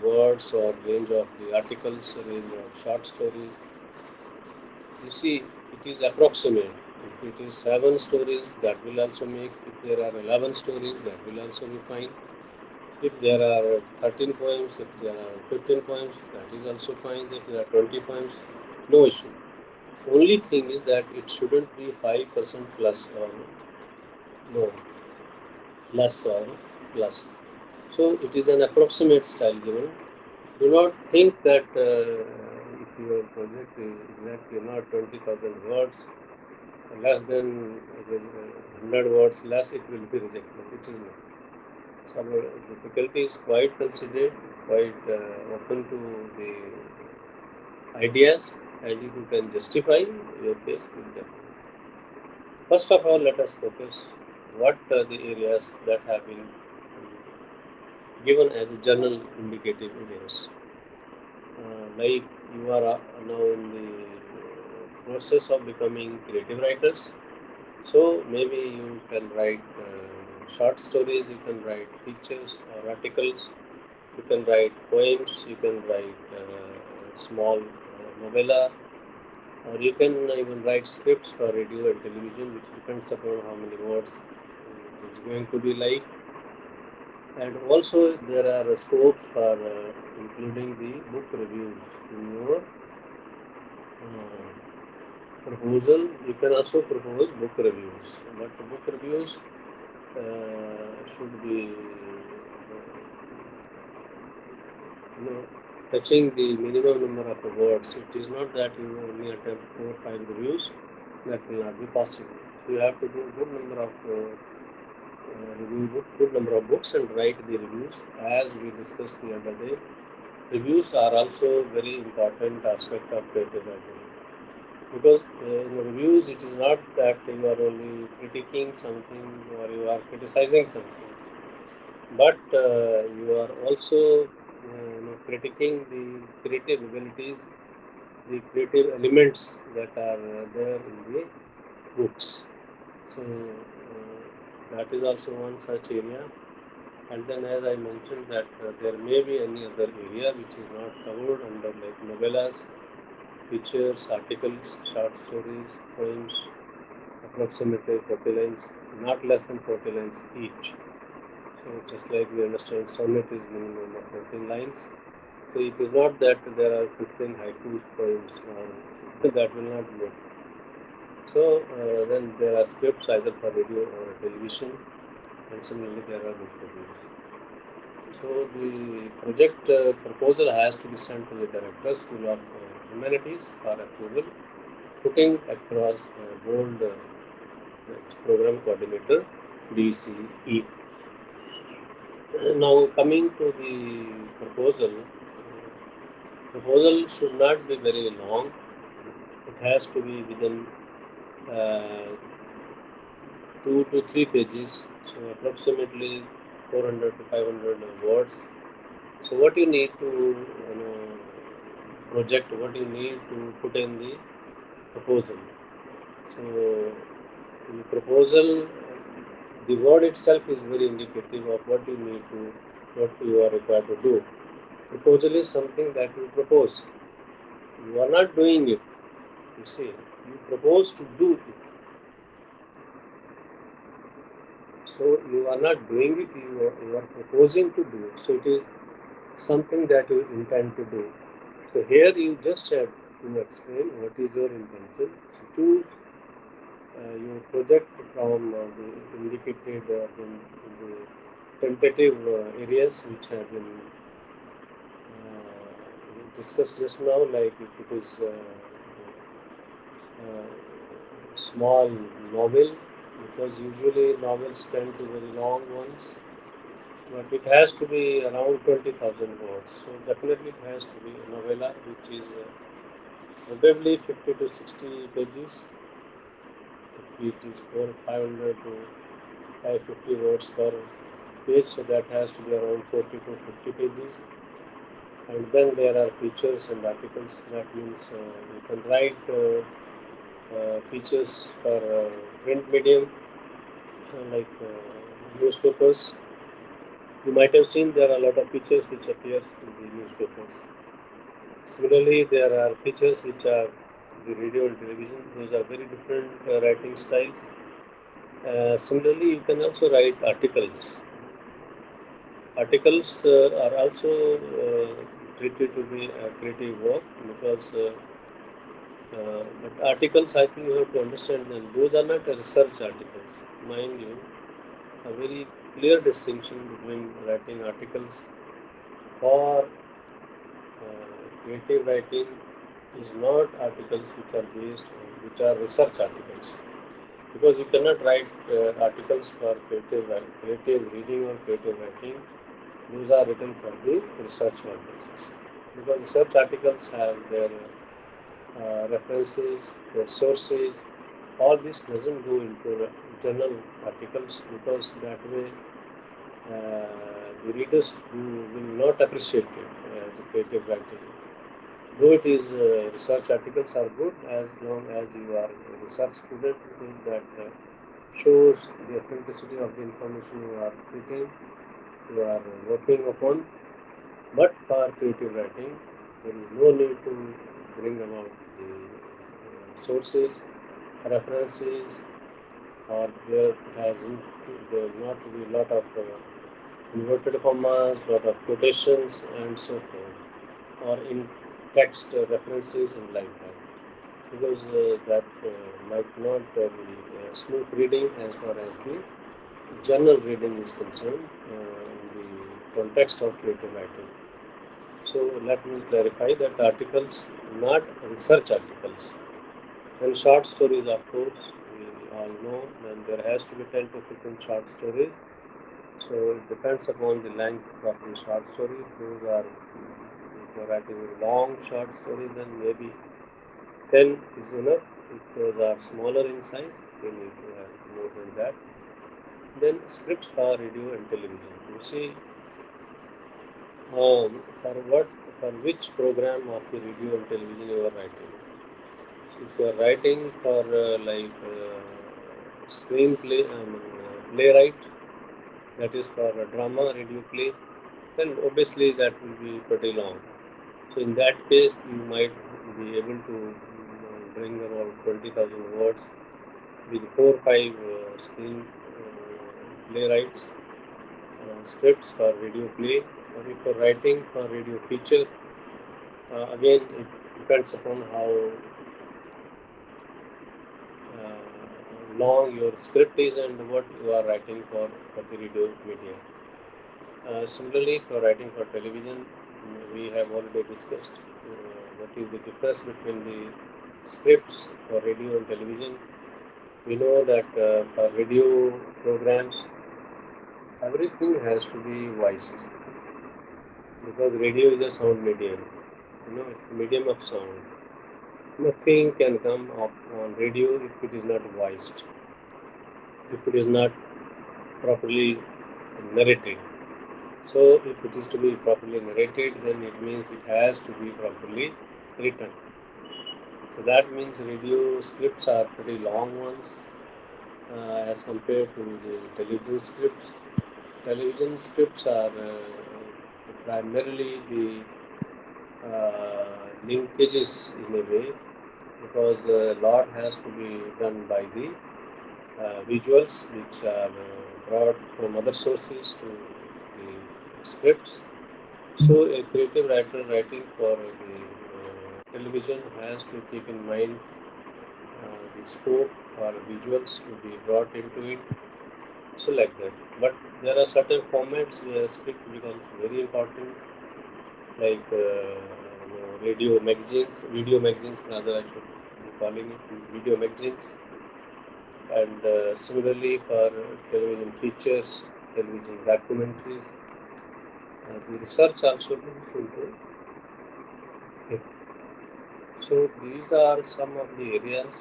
Speaker 1: words or range of the articles, range of short stories, you see, it is approximate. If it is 7 stories, that will also make. If there are 11 stories, that will also be fine. If there are 13 poems, if there are 15 poems, that is also fine. If there are 20 poems, no issue. Only thing is that it shouldn't be 5% plus or no, less or plus. So it is an approximate style given. Do not think that if your project is exactly not 20,000 words, less than 100 words less, it will be rejected. It is not. So our difficulty is quite considered, quite open to the ideas, and if you can justify your case with them. First of all, let us focus what are the areas that have been given as general indicative areas. Like you are now in the process of becoming creative writers, so maybe you can write short stories, you can write features or articles, you can write poems, you can write small novella, or you can even write scripts for radio and television, which depends upon how many words it is going to be like. And also there are scopes for including the book reviews in your proposal. You can also propose book reviews, but the book reviews should be touching the minimum number of words. It is not that you only attempt 4 or 5 reviews. That will not be possible. So you have to do a good number of good number of books and write the reviews. As we discussed the other day, reviews are also very important aspect of creative writing. Because in the reviews, it is not that you are only critiquing something or you are criticizing something, but you are also critiquing the creative abilities, the creative elements that are there in the books. So that is also one such area. And then, as I mentioned, that there may be any other area which is not covered under like novellas, features, articles, short stories, poems, approximately 40 lines, not less than 40 lines each. So just like we understand, sonnet is minimum of 14 lines. So it is not that there are 15 haiku poems, that will not work. So then there are scripts either for radio or television, and similarly there are book reviews. So the project proposal has to be sent to the Director, School of Humanities for approval, putting across bold program coordinator DCE. Now coming to the proposal should not be very long. It has to be within 2 to 3 pages, so approximately 400 to 500 words. So what you need to project, what you need to put in the proposal. So in the proposal, the word itself is very indicative of what you need to, what you are required to do. Proposal is something that you propose. You are not doing it. You see, you propose to do it. So you are not doing it, you are proposing to do it. So it is something that you intend to do. So here you just have to explain what is your intention. So choose your project from the indicated in the tentative areas which have been discussed just now, like if it is small novel, because usually novels tend to be very long ones, but it has to be around 20,000 words. So definitely it has to be a novella which is probably 50 to 60 pages. It is 500 to 550 words per page, so that has to be around 40 to 50 pages. And then there are features and articles. That means you can write features for print medium, like newspapers. You might have seen there are a lot of features which appear in the newspapers. Similarly, there are features which are the radio and television. Those are very different writing styles. Similarly, you can also write articles. Articles are also treated to be a creative work, because But articles, I think you have to understand that those are not research articles. Mind you, a very clear distinction between writing articles for creative writing is not articles which are research articles, because you cannot write articles for creative reading or creative writing. Those are written for the research purposes, because research articles have their references, their sources. All this doesn't go into journal articles, because that way the readers will not appreciate it as a creative writing. Though it is research articles are good as long as you are a research student, that shows the authenticity of the information you are treating, you are working upon. But for creative writing, there is no need to bring about the sources, references, or there will not be a lot of inverted commas, lot of quotations, and so forth, or in text references and like that, because that might not be smooth reading as far as the journal reading is concerned in the context of creative writing. So let me clarify that articles, not research articles. And short stories, of course, we all know that there has to be 10 to 15 short stories. So it depends upon the length of the short story. Those are, if you're writing a long short story, then maybe 10 is enough. If those are smaller in size, you need to have more than that. Then scripts for radio and television. You see, for which program of the radio and television you are writing. So if you are writing for screenplay, playwright, that is for a drama radio play, then obviously that will be pretty long. So in that case, you might be able to bring around 20,000 words with 4 or 5 screen playwrights, scripts for radio play, or if you're writing for radio feature, again it depends upon how long your script is and what you are writing for the radio media. Similarly, for writing for television, we have already discussed what is the difference between the scripts for radio and television. We know that for radio programs, everything has to be voiced, because radio is a sound medium. It's a medium of sound. Nothing can come up on radio if it is not voiced, if it is not properly narrated. So if it is to be properly narrated, then it means it has to be properly written. So that means radio scripts are pretty long ones as compared to the television scripts. Television scripts are primarily the linkages in a way, because a lot has to be done by the visuals which are brought from other sources to the scripts. So a creative writer writing for the television has to keep in mind the scope or visuals to be brought into it. So like that. But there are certain formats where script becomes very important, like video magazines rather I should be calling it video magazines. And similarly for television features, television documentaries, the research also goes into it. So these are some of the areas.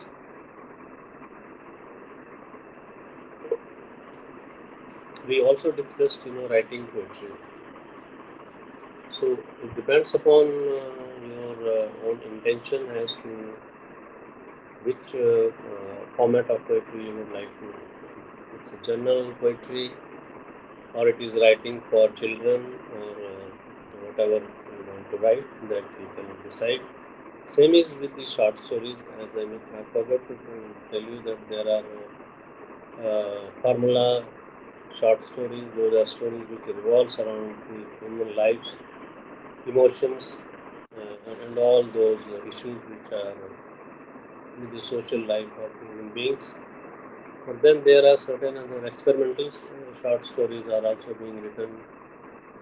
Speaker 1: We also discussed, writing poetry. So it depends upon your own intention as to which format of poetry you would like to. It's a general poetry, or it is writing for children, or whatever you want to write, that you can decide. Same is with the short stories. As I forgot to tell you that there are formula short stories. Those are stories which revolves around the human lives, emotions, and all those issues which are with the social life of human beings. But then there are certain other experimental short stories are also being written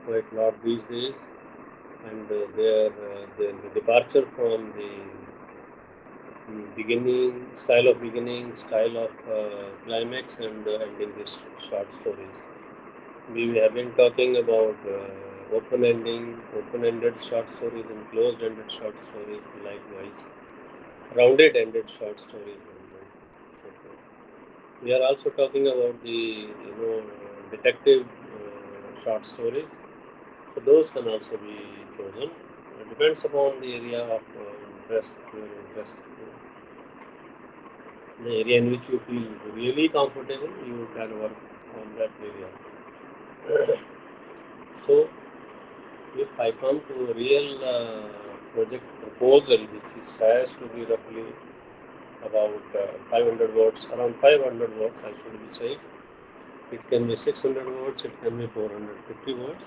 Speaker 1: quite a lot these days, and their departure from the beginning, style of climax, and ending these short stories. We have been talking about open-ended short stories and closed-ended short stories, likewise, rounded-ended short stories. We are also talking about the detective short stories. So those can also be chosen. It depends upon the area of interest, your interest, the area in which you feel really comfortable. You can work on that area. So if I come to a real project proposal, which has to be roughly about 500 words, around 500 words, I should be saying. It can be 600 words, it can be 450 words,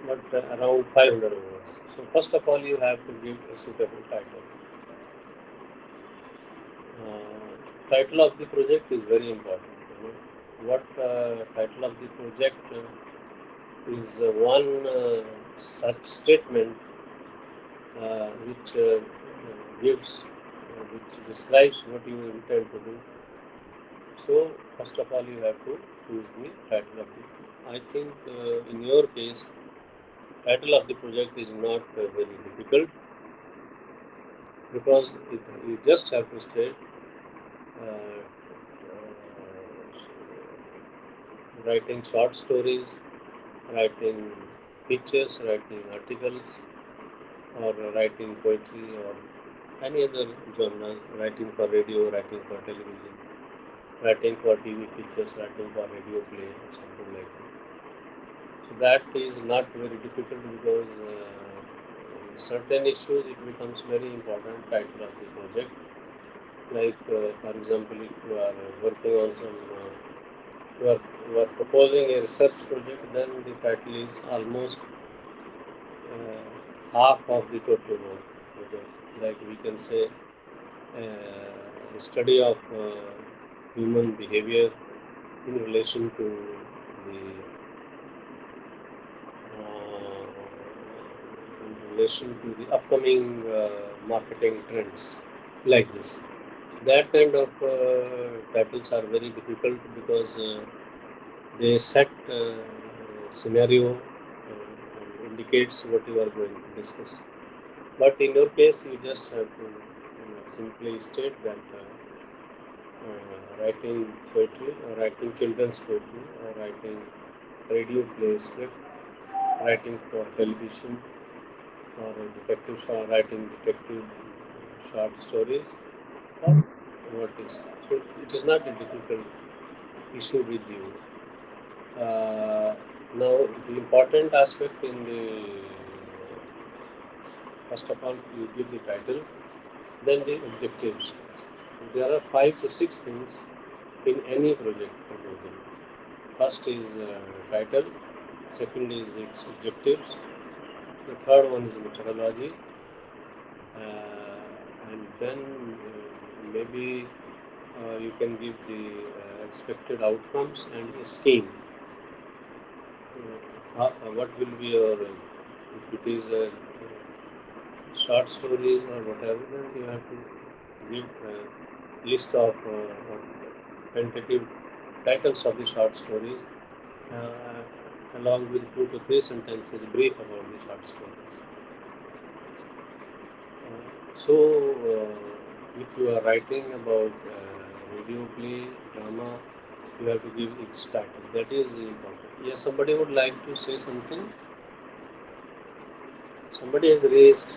Speaker 1: but around 500 words. So first of all, you have to give a suitable title. Title of the project is very important. What title of the project is one such statement which which describes what you intend to do. So first of all, you have to choose the title of the. I think in your case, title of the project is not very difficult, because you just have to state uh, writing short stories, writing pictures, writing articles, or writing poetry, or any other genre, writing for radio, writing for television, writing for TV pictures, writing for radio play, something like that. So that is not very difficult, because in certain issues it becomes very important title of the project. Like for example, if you are working on some, you are proposing a research project, then the title is almost half of the total work project. Like we can say, a study of human behavior in relation to the in relation to the upcoming marketing trends, like this. That kind of titles are very difficult, because they set scenario and indicates what you are going to discuss. But in your case, you just have to simply state that writing poetry, or writing children's poetry, or writing radio play script, writing for television, or writing detective short stories, or what is. So it is not a difficult issue with you. Now, the important aspect in the first of all, you give the title, then the objectives. There are 5 to 6 things in any project proposal. First is title, second is its objectives, the third one is methodology, and then maybe you can give the expected outcomes and a scheme. What will be your, if it is a short stories or whatever, then you have to give a list of tentative titles of the short stories, along with 2 to 3 sentences brief about the short stories. So, if you are writing about radio play, drama, you have to give its title. That is important. Yes, somebody would like to say something. Somebody has raised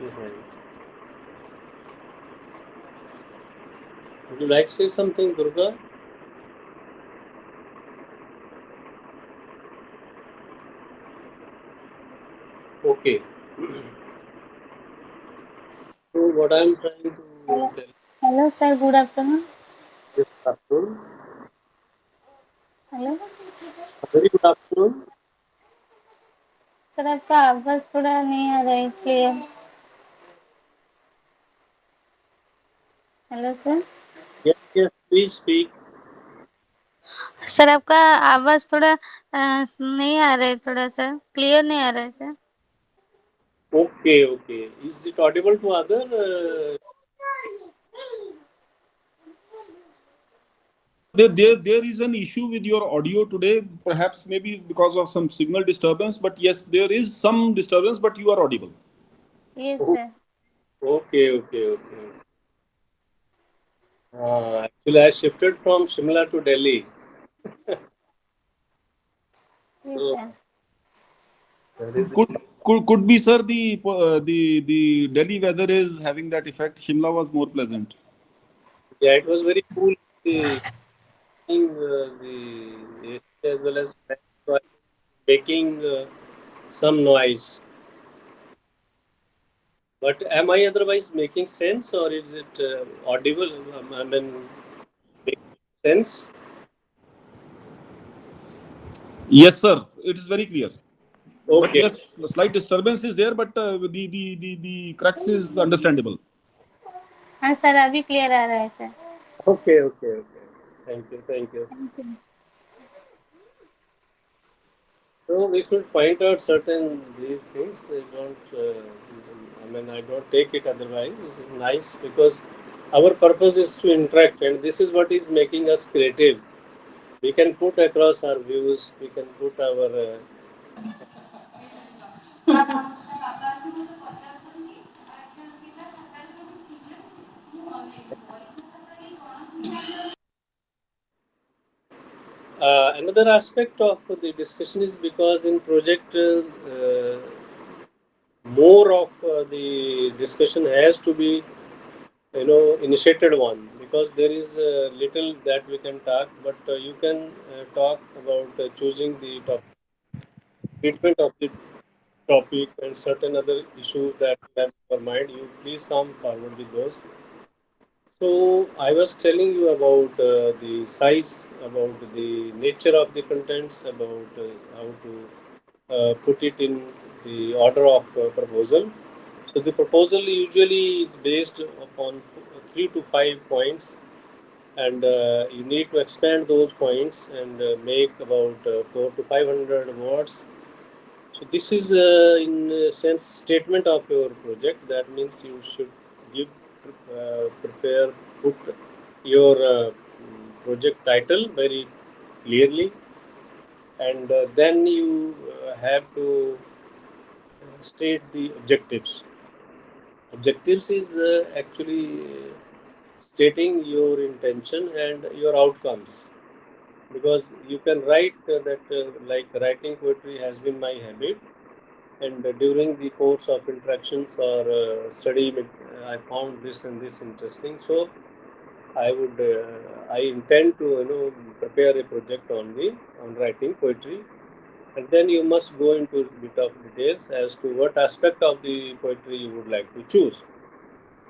Speaker 1: his hand. Would you like to say something, Durga? Okay. So what I am trying to
Speaker 5: Hello,
Speaker 1: tell
Speaker 5: hello, sir. Good afternoon.
Speaker 1: this afternoon,
Speaker 5: hello
Speaker 1: very good afternoon.
Speaker 5: Sir, आपका आवाज थोड़ा नहीं आ रहा है clear. Hello sir.
Speaker 1: Yes, yes, please speak.
Speaker 5: Sir आपका आवाज थोड़ा नहीं आ रहा है, थोड़ा सा क्लियर नहीं आ रहा है sir.
Speaker 1: Okay, okay. Is it audible to other?
Speaker 4: There is an issue with your audio today, perhaps maybe because of some signal disturbance, but yes, there is some disturbance, but you are audible.
Speaker 5: Yes
Speaker 1: Oh,
Speaker 5: sir.
Speaker 1: okay, okay, okay. Actually, I shifted from Shimla to Delhi.
Speaker 5: Yes
Speaker 1: So
Speaker 5: sir.
Speaker 1: that is
Speaker 4: Could could be, sir, the Delhi weather is having that effect. Shimla was more pleasant.
Speaker 1: yeah, it was very cool. The AC as well as fan, so I was making some noise. But am I otherwise making sense, or is it audible? I mean, making sense.
Speaker 4: Yes, sir, it is very clear. But
Speaker 1: Okay,
Speaker 4: yes, a slight disturbance is there, but the crux is understandable.
Speaker 5: हाँ sir, अभी clear आ रहा है sir.
Speaker 1: okay, okay, okay. Thank you, thank you.
Speaker 5: Thank you.
Speaker 1: So we should point out certain these things. They don't. I mean, I don't take it otherwise. This is nice because our purpose is to interact, and this is what is making us creative. We can put across our views. We can put our. Another aspect of the discussion is because in project more of the discussion has to be initiated one because there is little that we can talk, but you can talk about choosing the topic, treatment of the topic, and certain other issues that you have in your mind. You please come forward with those. So I was telling you about the size, about the nature of the contents, about how to put it in the order of proposal. So the proposal usually is based upon 3 to 5 points, and you need to expand those points and make about 4 to 500 words. So this is in a sense statement of your project. That means you should give, prepare, put your project title very clearly, and then you have to state the objectives. Objectives is actually stating your intention and your outcomes, because you can write that like writing poetry has been my habit, and during the course of interactions or study I found this and this interesting, so I intend to prepare a project on the on writing poetry, and then you must go into a bit of details as to what aspect of the poetry you would like to choose,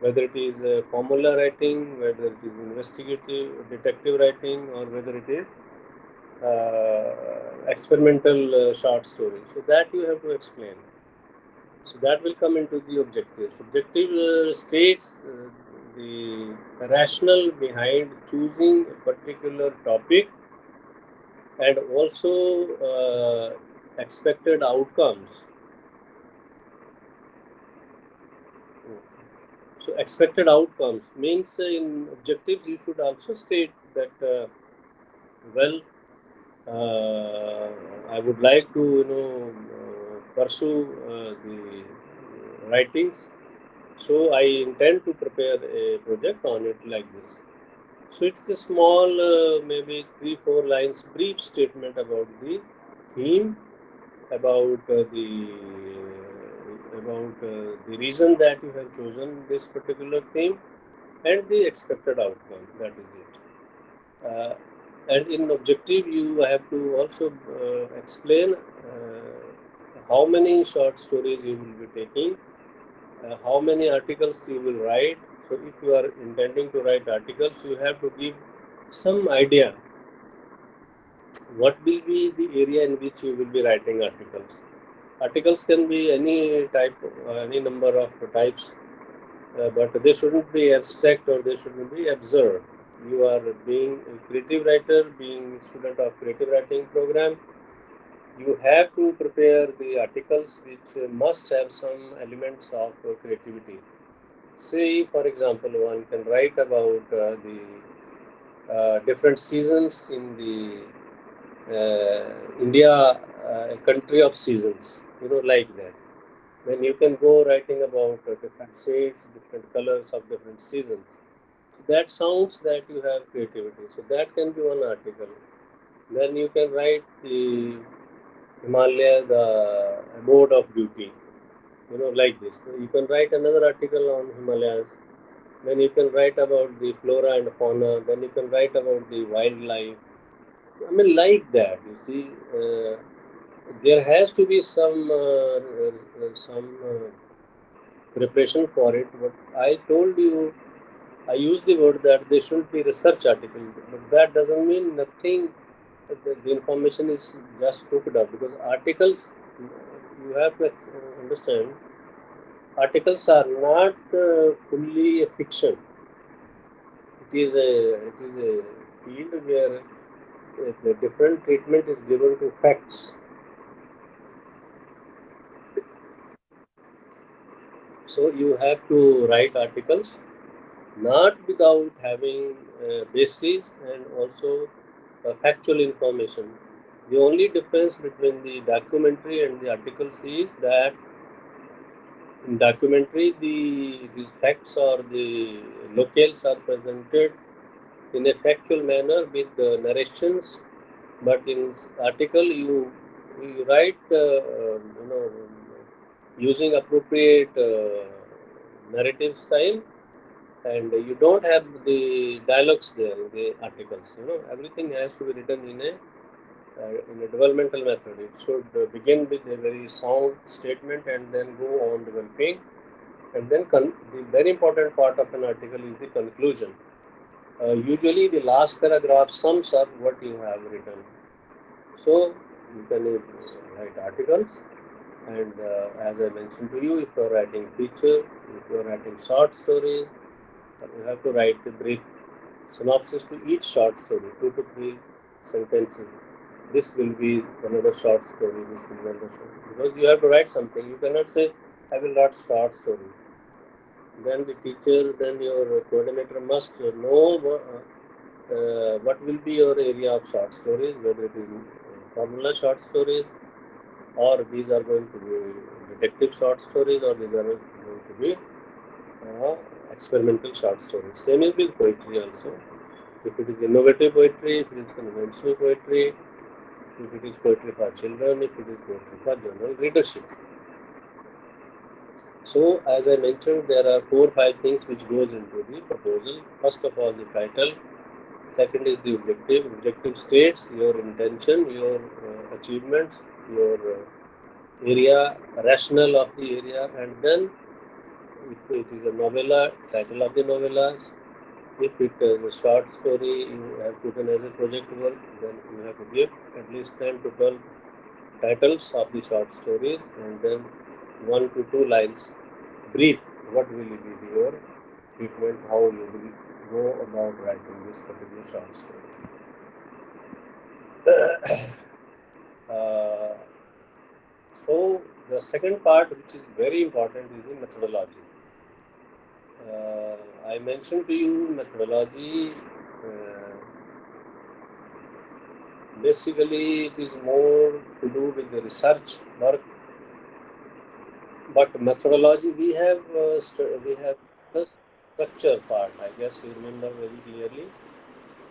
Speaker 1: whether it is formula writing, whether it is investigative, detective writing, or whether it is experimental short story. So that you have to explain. So that will come into the objective. Objective states the rationale behind choosing a particular topic, and also expected outcomes. So expected outcomes means in objectives you should also state that well, I would like to pursue the writings, so I intend to prepare a project on it like this. So it's a small, maybe 3 4 lines brief statement about the theme, about the reason that you have chosen this particular theme, and the expected outcome. That is it. Uh, and in objective, you have to also explain how many short stories you will be taking, how many articles you will write. So, if you are intending to write articles, you have to give some idea what will be the area in which you will be writing articles. Articles can be any type, any number of types. but they shouldn't be abstract or they shouldn't be absurd. You are being a creative writer, being student of creative writing program, you have to prepare the articles which must have some elements of creativity. Say, for example, one can write about the different seasons in the India, a country of seasons, like that. Then you can go writing about different shades, different colors of different seasons. That sounds that you have creativity. So that can be one article. Then you can write the Himalaya, the abode of beauty, like this. You can write another article on Himalayas. Then you can write about the flora and fauna. Then you can write about the wildlife. I mean, like that. You see, there has to be some preparation for it. But I told you, I use the word that they should be research articles. But that doesn't mean nothing. The information is just cooked up because articles. You have to understand. Articles are not fully a fiction. It is a field where a different treatment is given to facts. So you have to write articles not without having basis and also factual information. The only difference between the documentary and the articles is that in documentary these facts or the locales are presented in a factual manner with narrations, but in article you write using appropriate narrative style, and you don't have the dialogues there in the articles. Everything has to be written in a developmental method. It should begin with a very sound statement and then go on developing, and then the very important part of an article is the conclusion. Usually the last paragraph sums up what you have written. So you can write articles, and as I mentioned to you, if you are writing feature, if you are writing short stories, you have to write a brief synopsis to each short story, 2 to 3 sentences. This will be another short story, this will be another story. Because you have to write something. You cannot say, I will write short story. Then the teacher, then your coordinator must know what will be your area of short stories, whether it is formula short stories, or these are going to be detective short stories, or these are going to be experimental short stories. Same is with poetry also. If it is innovative poetry, if it is conventional poetry, if it is poetry for children, if it is poetry for general readership. So, as I mentioned, there are 4 or 5 things which goes into the proposal. First of all, the title. Second is the objective. Objective states your intention, your achievements, your area, rationale of the area, and then if it is a novella, title of the novella. If it is a short story, you have taken as a project work, then you have to give at least 10 to 12 titles of the short stories, and then 1 to 2 lines brief. What will be your treatment? How you will go about writing this particular short story? So the second part, which is very important, is the methodology. I mentioned to you methodology. Basically, it is more to do with the research work, but methodology we have the structure part. I guess you remember very clearly.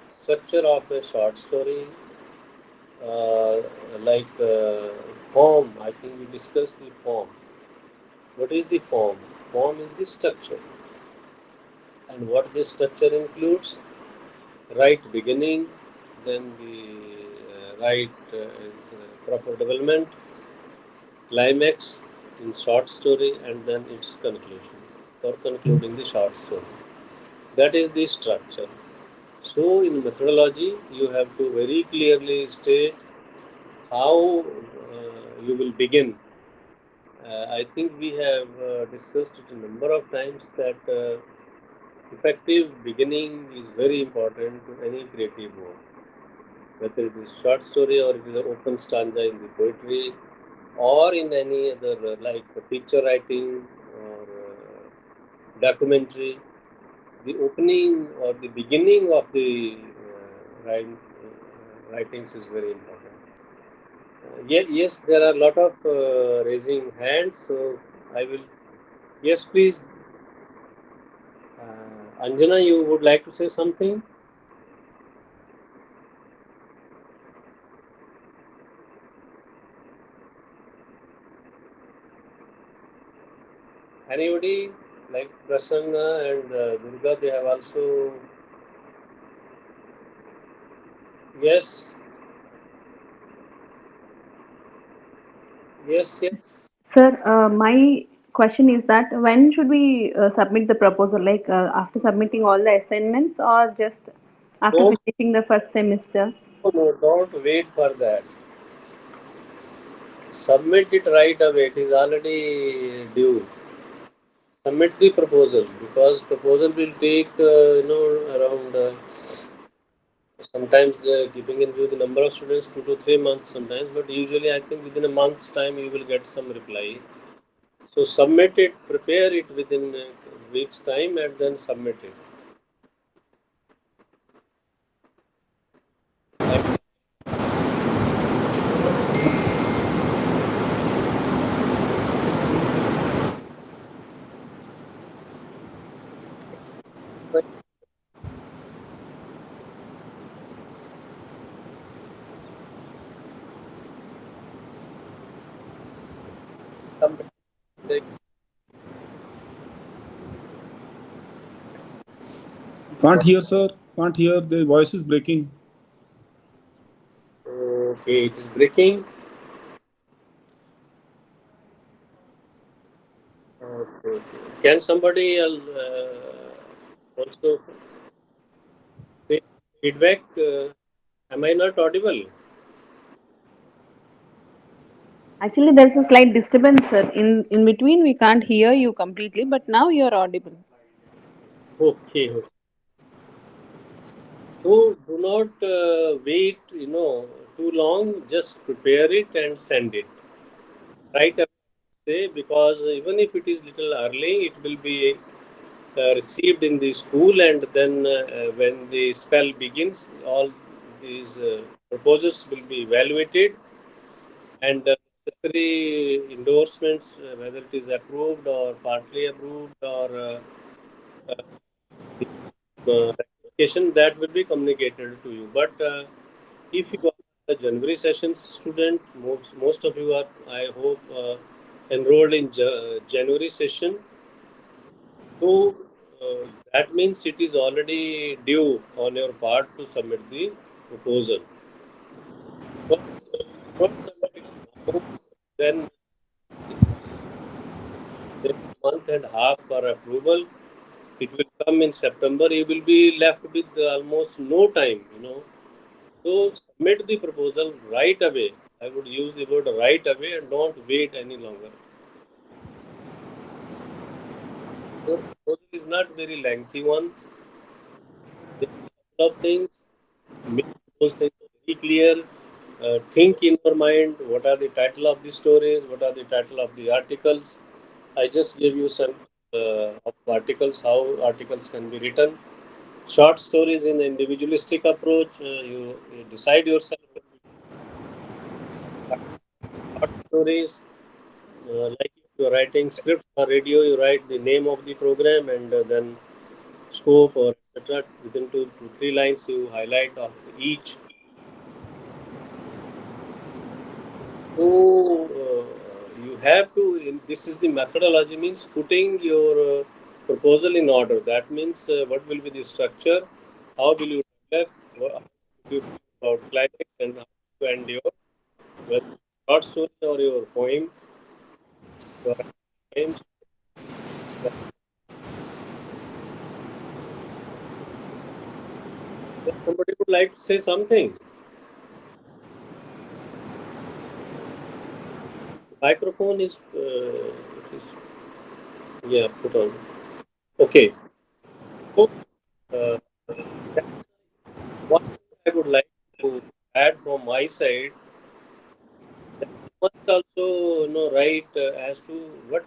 Speaker 1: Structure of a short story, like form. I think we discussed the form. What is the form? Form is the structure, and what this structure includes: right beginning, then the proper development, climax in short story, and then its conclusion for concluding the short story. That is the structure. So in methodology, you have to very clearly state how you will begin I think we have discussed it a number of times that effective beginning is very important to any creative work, whether it is short story or it is an open stanza in the poetry or in any other like picture writing or documentary. The opening or the beginning of the writings is very important. Yes, there are a lot of raising hands, so I will. Yes, please. Anjana, you would like to say something? Anybody like Prasanna and Durga? They have also. Yes, yes.
Speaker 2: Sir, my question is that when should we submit the proposal? Like after submitting all the assignments, or just after
Speaker 1: No,
Speaker 2: finishing the first semester?
Speaker 1: no, don't wait for that. Submit it right away. It is already due. Submit the proposal because proposal will take around sometimes keeping in view the number of students 2 to 3 months sometimes, but usually I think within a month's time you will get some reply. So submit it, prepare it within a week's time, and then submit it.
Speaker 4: Can't hear, sir. Can't hear. The voice is breaking.
Speaker 1: Okay, it is breaking. Okay. Can somebody also say feedback? Am I not audible?
Speaker 2: Actually, there's a slight disturbance, sir. In between, we can't hear you completely, but now you're audible.
Speaker 1: Okay. So do not wait, too long. Just prepare it and send it. Right away, because even if it is little early, it will be received in the school, and then when the spell begins, all these proposals will be evaluated, and necessary endorsements, whether it is approved or partly approved or rectification, that will be communicated to you. But if you are a January sessions student, most of you are, I hope, enrolled in January session. So that means it is already due on your part to submit the proposal. But not submit it now, then there is a month and a half for approval. It will come in September. You will be left with almost no time. So submit the proposal right away. I would use the word right away and don't wait any longer. So proposal is not very lengthy one. There are a couple of things. Make those things very clear. Think in your mind what are the title of the stories, what are the title of the articles. I just gave you some of articles, how articles can be written. Short stories in individualistic approach. You decide yourself. Short stories, like if you're writing scripts for radio, you write the name of the program and then scope or etc. Within 2 to 3 lines, you highlight of each. So you have to. This is the methodology. Means putting your proposal in order. That means what will be the structure? How will you develop? How will you think about climax and how to end your whether short story or your poem, your poems. Somebody would like to say something. Microphone is, yeah, put on. Okay. So, uh, that's one thing I would like to add from my side, that you must also write as to what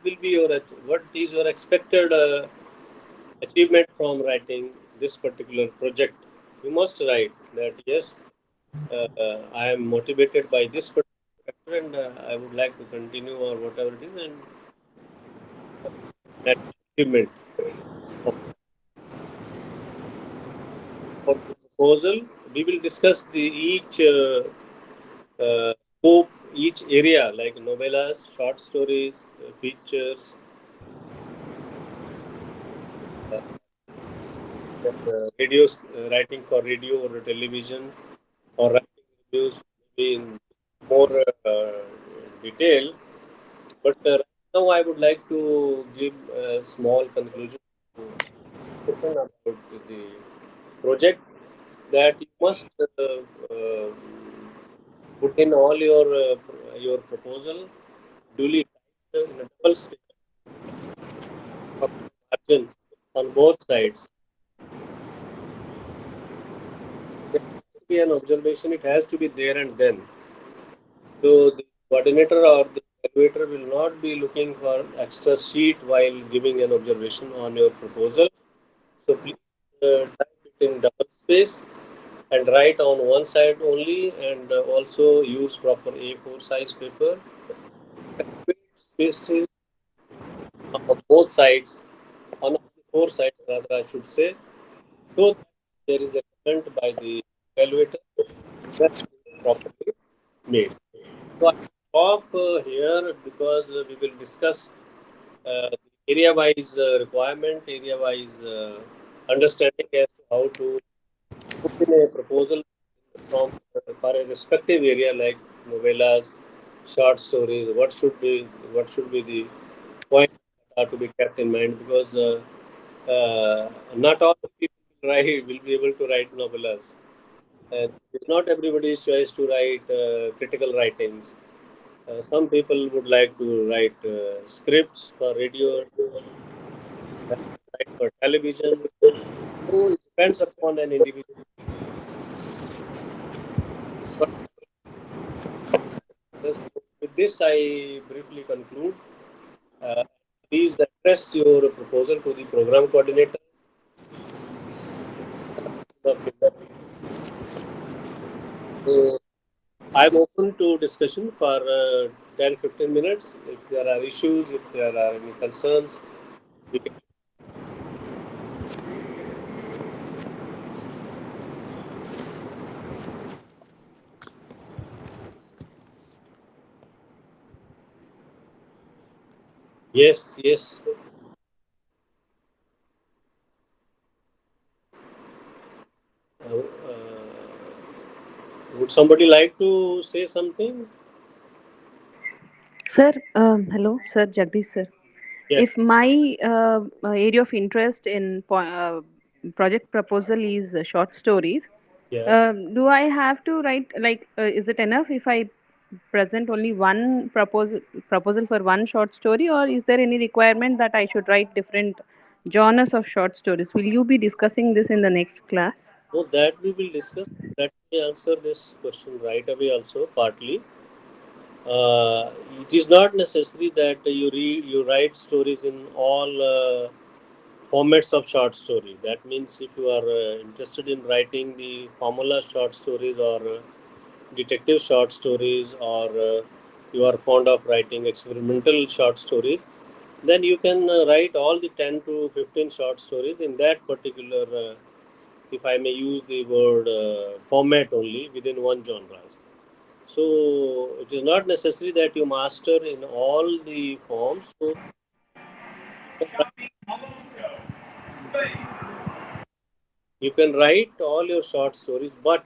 Speaker 1: is your expected achievement from writing this particular project. You must write that yes, I am motivated by this particular factor, and I would like to continue or whatever it is, and that achievement. For the proposal, we will discuss the each scope, each area like novellas, short stories, features, uh, radios, writing for radio or television, or writing reviews maybe in more detail. But right now, I would like to give a small conclusion about the project, that you must put in all your proposal duly typed in a double space of margin on both sides. There has to be an observation; it has to be there and then. So the coordinator or the evaluator will not be looking for extra sheet while giving an observation on your proposal. So please type it in double space and write on one side only, and also use proper A4 size paper. Spaces on both sides, on all the four sides rather, I should say, so that there is a comment by the evaluator that is properly made. So I stop here, because we will discuss area-wise requirement, area-wise understanding as to how to put in a proposal from for a respective area like novellas, short stories. What should be the points that are to be kept in mind, because not all people will be able to write novellas, and it's not everybody's choice to write critical writings. Some people would like to write scripts for radio, write for television. So it depends upon an individual. But with this, I briefly conclude. Uh, Please address your proposal to the program coordinator. So I'm open to discussion for 10-15 minutes. If there are issues, if there are any concerns, we can. Yes, yes. Would somebody like to say something?
Speaker 2: Sir, hello, sir, Jagdish, sir.
Speaker 1: Yes,
Speaker 2: If my area of interest in project proposal is short stories,
Speaker 1: yeah.
Speaker 2: do I have to write, like, is it enough if I present only one proposal for one short story, or is there any requirement that I should write different genres of short stories? Will you be discussing this in the next class?
Speaker 1: So that we will discuss. Let me answer this question right away also, partly. Uh, it is not necessary that you write stories in all formats of short story. That means if you are interested in writing the formula short stories, or detective short stories, or you are fond of writing experimental short stories, then you can write all the 10 to 15 short stories in that particular, if I may use the word, format only within one genre. So it is not necessary that you master in all the forms. So you can write all your short stories, but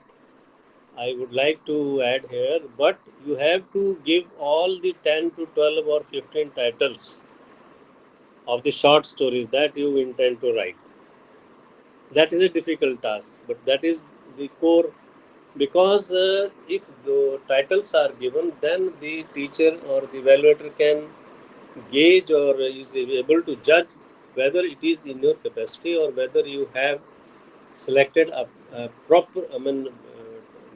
Speaker 1: I would like to add here, but you have to give all the 10 to 12 or 15 titles of the short stories that you intend to write. That is a difficult task, but that is the core Because if the titles are given, then the teacher or the evaluator can gauge or is able to judge whether it is in your capacity or whether you have selected a proper.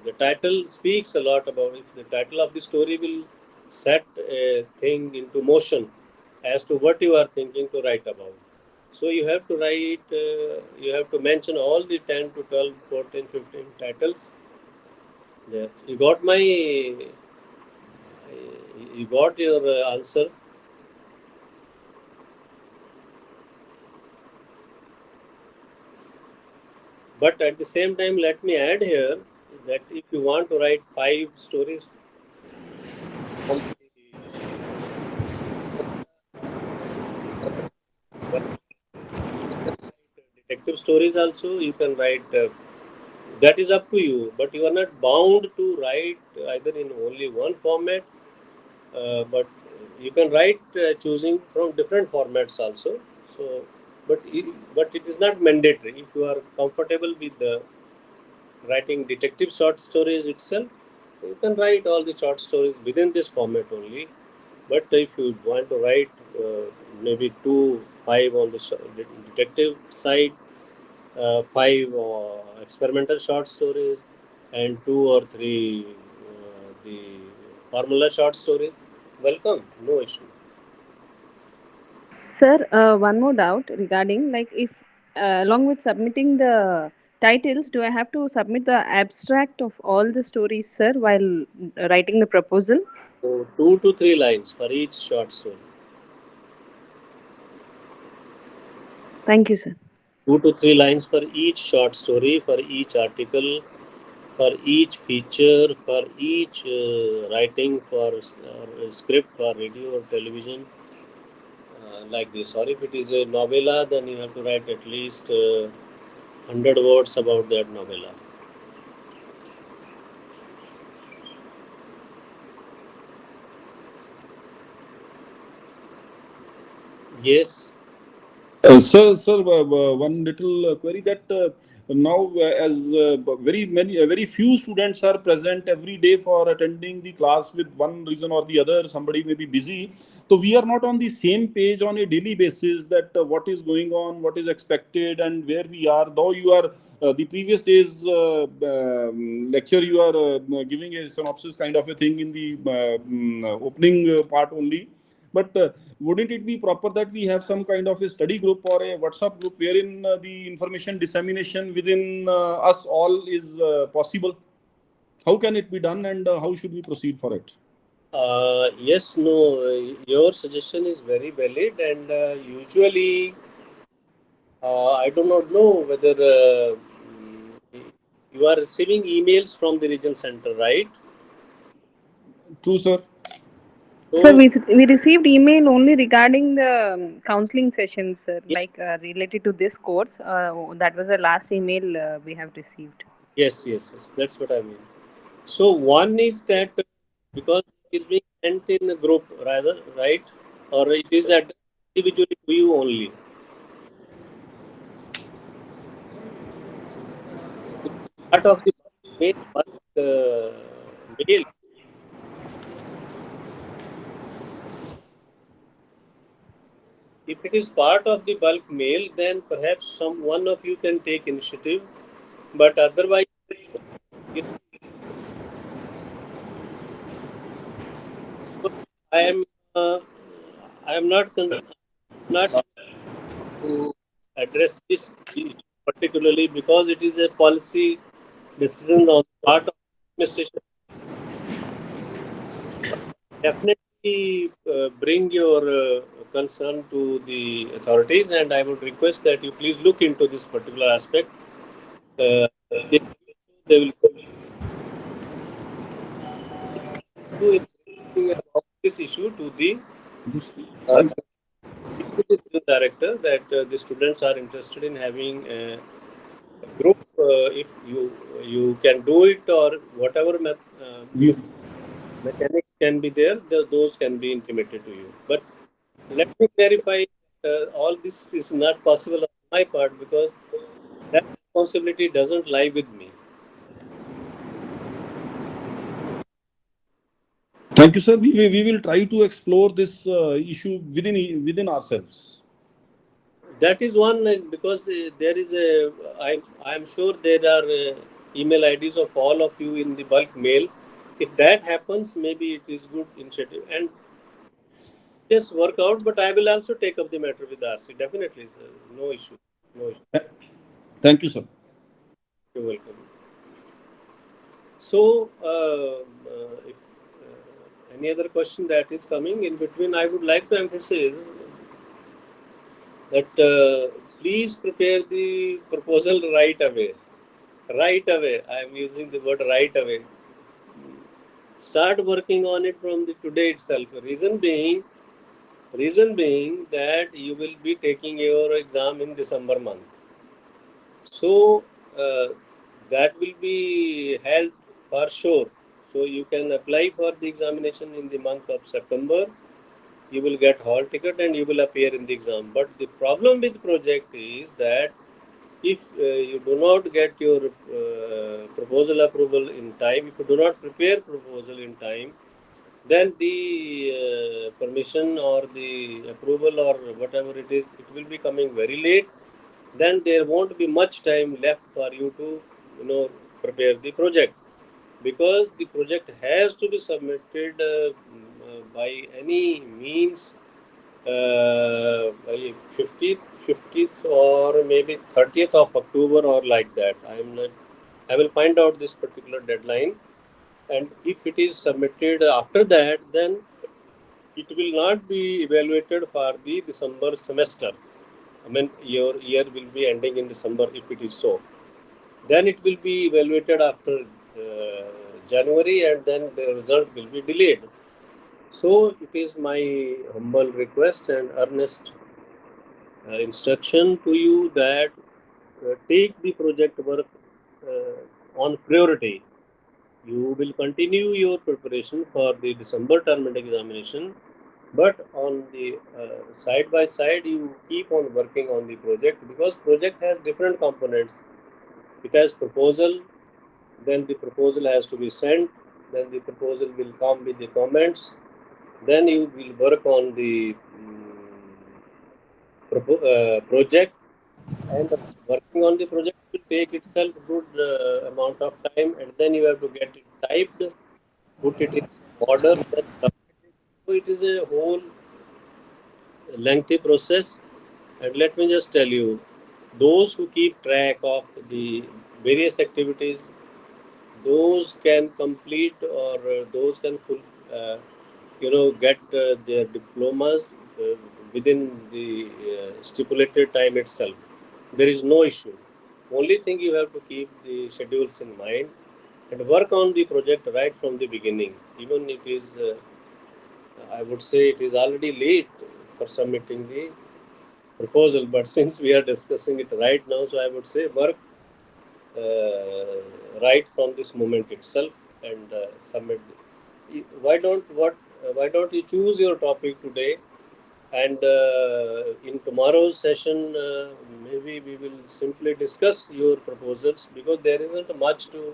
Speaker 1: The title speaks a lot about it. The title of the story will set a thing into motion as to what you are thinking to write about. So you have to write, you have to mention all the 10 to 12, 14, 15 titles there. You got your answer. But at the same time, let me add here that if you want to write 5 stories from detective stories also, you can write. That is up to you, but you are not bound to write either in only one format. But you can write choosing from different formats also. So, but it is not mandatory. If you are comfortable with writing detective short stories itself, you can write all the short stories within this format only. But if you want to write maybe 5 on the detective side, 5 experimental short stories, and 2 or 3 the formula short stories, welcome, no issue.
Speaker 2: Sir, one more doubt regarding like if along with submitting the titles, do I have to submit the abstract of all the stories, sir, while writing the proposal?
Speaker 1: So 2 to 3 lines for each short story.
Speaker 2: Thank you, sir.
Speaker 1: 2 to 3 lines for each short story, for each article, for each feature, for each writing for script for radio or television, like this. Or if it is a novella, then you have to write at least 100 words about that novella. Yes.
Speaker 4: Sir, one little query that now as very few students are present every day for attending the class with one reason or the other. Somebody may be busy, so we are not on the same page on a daily basis that what is going on, what is expected, and where we are. Though you are the previous days lecture, you are giving a synopsis kind of a thing in the opening part only. But wouldn't it be proper that we have some kind of a study group or a WhatsApp group wherein the information dissemination within us all is possible? How can it be done, and how should we proceed for it?
Speaker 1: Yes, no, your suggestion is very valid, and usually I do not know whether you are receiving emails from the region center, right?
Speaker 4: True, sir.
Speaker 2: Sir,
Speaker 1: So,
Speaker 2: we received email only regarding the counseling sessions, sir,
Speaker 1: ye-
Speaker 2: like related to this course. That was the last email we have received.
Speaker 1: yes, yes, yes, that's what I mean. So, one is that because it is being sent in a group, rather, right? Or it is at individually to you only. Part of the main mail. If it is part of the bulk mail, then perhaps some one of you can take initiative. But otherwise, you know, I am uh, I am not to address this issue particularly because it is a policy decision on the part of administration. Definitely bring your concern to the authorities, and I would request that you please look into this particular aspect. Uh, they, they will do anything about this issue to the uh, director that the students are interested in having a group. If you can do it or whatever
Speaker 4: We,
Speaker 1: mechanics can be there, those can be intimated to you. But let me clarify, all this is not possible on my part because that responsibility doesn't lie with me.
Speaker 4: Thank you, sir. We will try to explore this issue within ourselves.
Speaker 1: That is one, because there is a, I am sure there are email IDs of all of you in the bulk mail. If that happens, maybe it is good initiative and just work out. But I will also take up the matter with RC. Definitely, sir. No issue. No issue.
Speaker 4: Thank you, sir.
Speaker 1: You're welcome. So, if any other question that is coming in between, I would like to emphasize that please prepare the proposal right away. Right away. I am using the word right away. Start working on it from the today itself. Reason being that you will be taking your exam in December month. So that will be held for sure. So you can apply for the examination in the month of September. You will get hall ticket and you will appear in the exam. But the problem with project is that if you do not get your proposal approval in time, if you do not prepare proposal in time, then the permission or the approval or whatever it is, it will be coming very late. Then there won't be much time left for you to, prepare the project, because the project has to be submitted by any means by 50th or maybe 30th of October or like that. I will find out this particular deadline, and if it is submitted after that, then it will not be evaluated for the December semester. I mean, your year will be ending in December if it is so. Then it will be evaluated after January, and then the result will be delayed. So it is my humble request and earnest instruction to you that take the project work on priority. You will continue your preparation for the December term examination, but on the side by side, you keep on working on the project, because project has different components. It has proposal, then the proposal has to be sent, then the proposal will come with the comments, then you will work on the project, and working on the project will take itself good amount of time, and then you have to get it typed, put it in order, then submit it. So it is a whole lengthy process. And let me just tell you, those who keep track of the various activities, those can complete, or those can get their diplomas within the stipulated time itself. There is no issue. Only thing, you have to keep the schedules in mind and work on the project right from the beginning. Even it is, I would say, it is already late for submitting the proposal, but since we are discussing it right now, so I would say work right from this moment itself and submit. Why don't you choose your topic today, and in tomorrow's session maybe we will simply discuss your proposals, because there isn't much to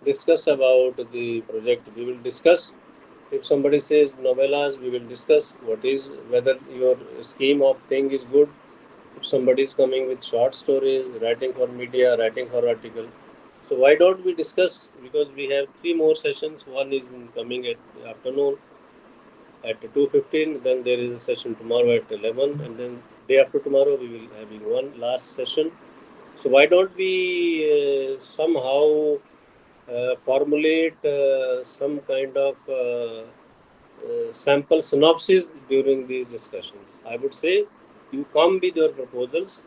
Speaker 1: discuss about the project. We will discuss, if somebody says novellas, we will discuss what is, whether your scheme of thing is good. If somebody is coming with short stories, writing for media, writing for article, so why don't we discuss? Because we have three more sessions. One is coming at afternoon at 2:15. Then there is a session tomorrow at 11, and then day after tomorrow we will having one last session. So why don't we somehow formulate some kind of sample synopsis during these discussions? I would say you come with your proposals.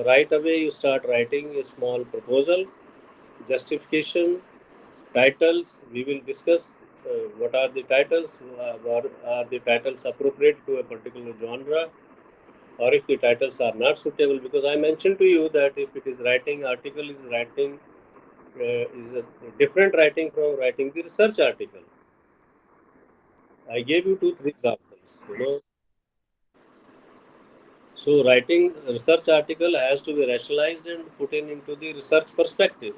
Speaker 1: Right away, you start writing a small proposal, justification, titles. We will discuss what are the titles, what are the titles appropriate to a particular genre, or if the titles are not suitable. Because I mentioned to you that if it is writing article, is writing is a different writing from writing the research article. I gave you two, three examples. So writing a research article has to be rationalized and put into the research perspective.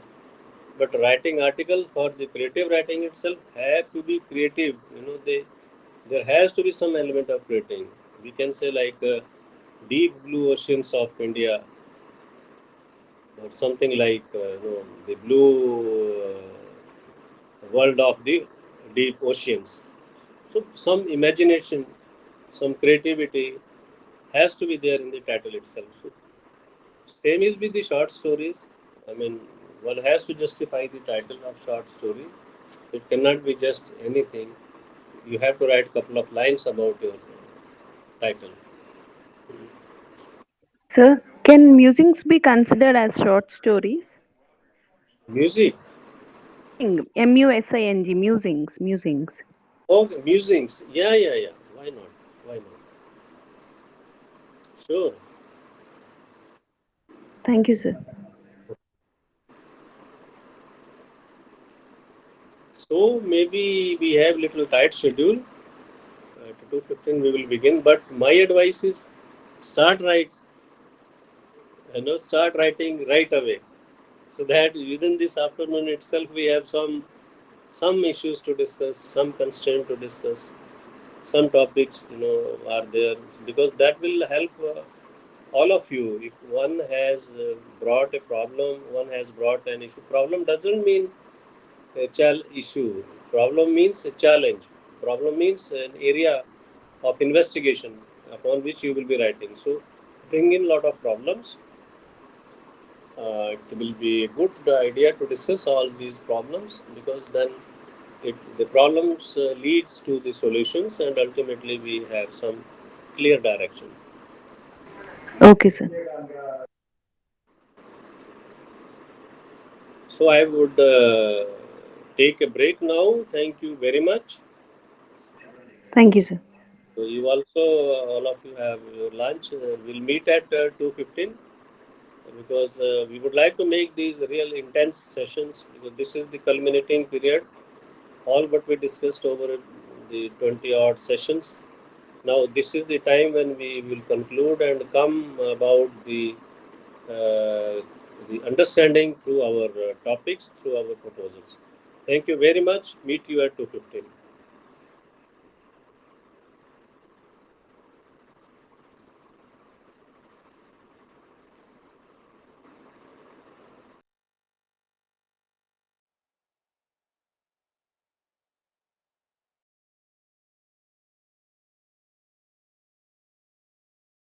Speaker 1: But writing article for the creative writing itself have to be creative. There has to be some element of creating. We can say like deep blue oceans of India, or something like the blue world of the deep oceans. So some imagination, some creativity has to be there in the title itself. So same is with the short stories. I mean, one has to justify the title of short story. It cannot be just anything. You have to write a couple of lines about your title.
Speaker 2: Sir, can musings be considered as short stories?
Speaker 1: Music.
Speaker 2: Musing, M-U-S-I-N-G, musings, musings.
Speaker 1: Okay, musings. Yeah, yeah, yeah. Why not? Why not? Sure.
Speaker 2: Thank you, sir.
Speaker 1: So maybe we have little tight schedule. At 2:15 we will begin. But my advice is start right. Start writing right away, so that within this afternoon itself we have some issues to discuss, some constraint to discuss, some topics are there, because that will help all of you. If one has brought a problem, one has brought an issue. Problem doesn't mean a issue. Problem means a challenge. Problem means an area of investigation upon which you will be writing. So bring in lot of problems. It will be a good idea to discuss all these problems, because then the problems leads to the solutions, and ultimately we have some clear direction.
Speaker 2: Okay, sir.
Speaker 1: So I would take a break now. Thank you very much.
Speaker 2: Thank you, sir.
Speaker 1: So you also, all of you have your lunch. We'll meet at 2:15, because we would like to make these real intense sessions, because this is the culminating period. All what we discussed over the 20 odd sessions. Now this is the time when we will conclude and come about the understanding through our topics, through our proposals. Thank you very much. Meet you at 2:15.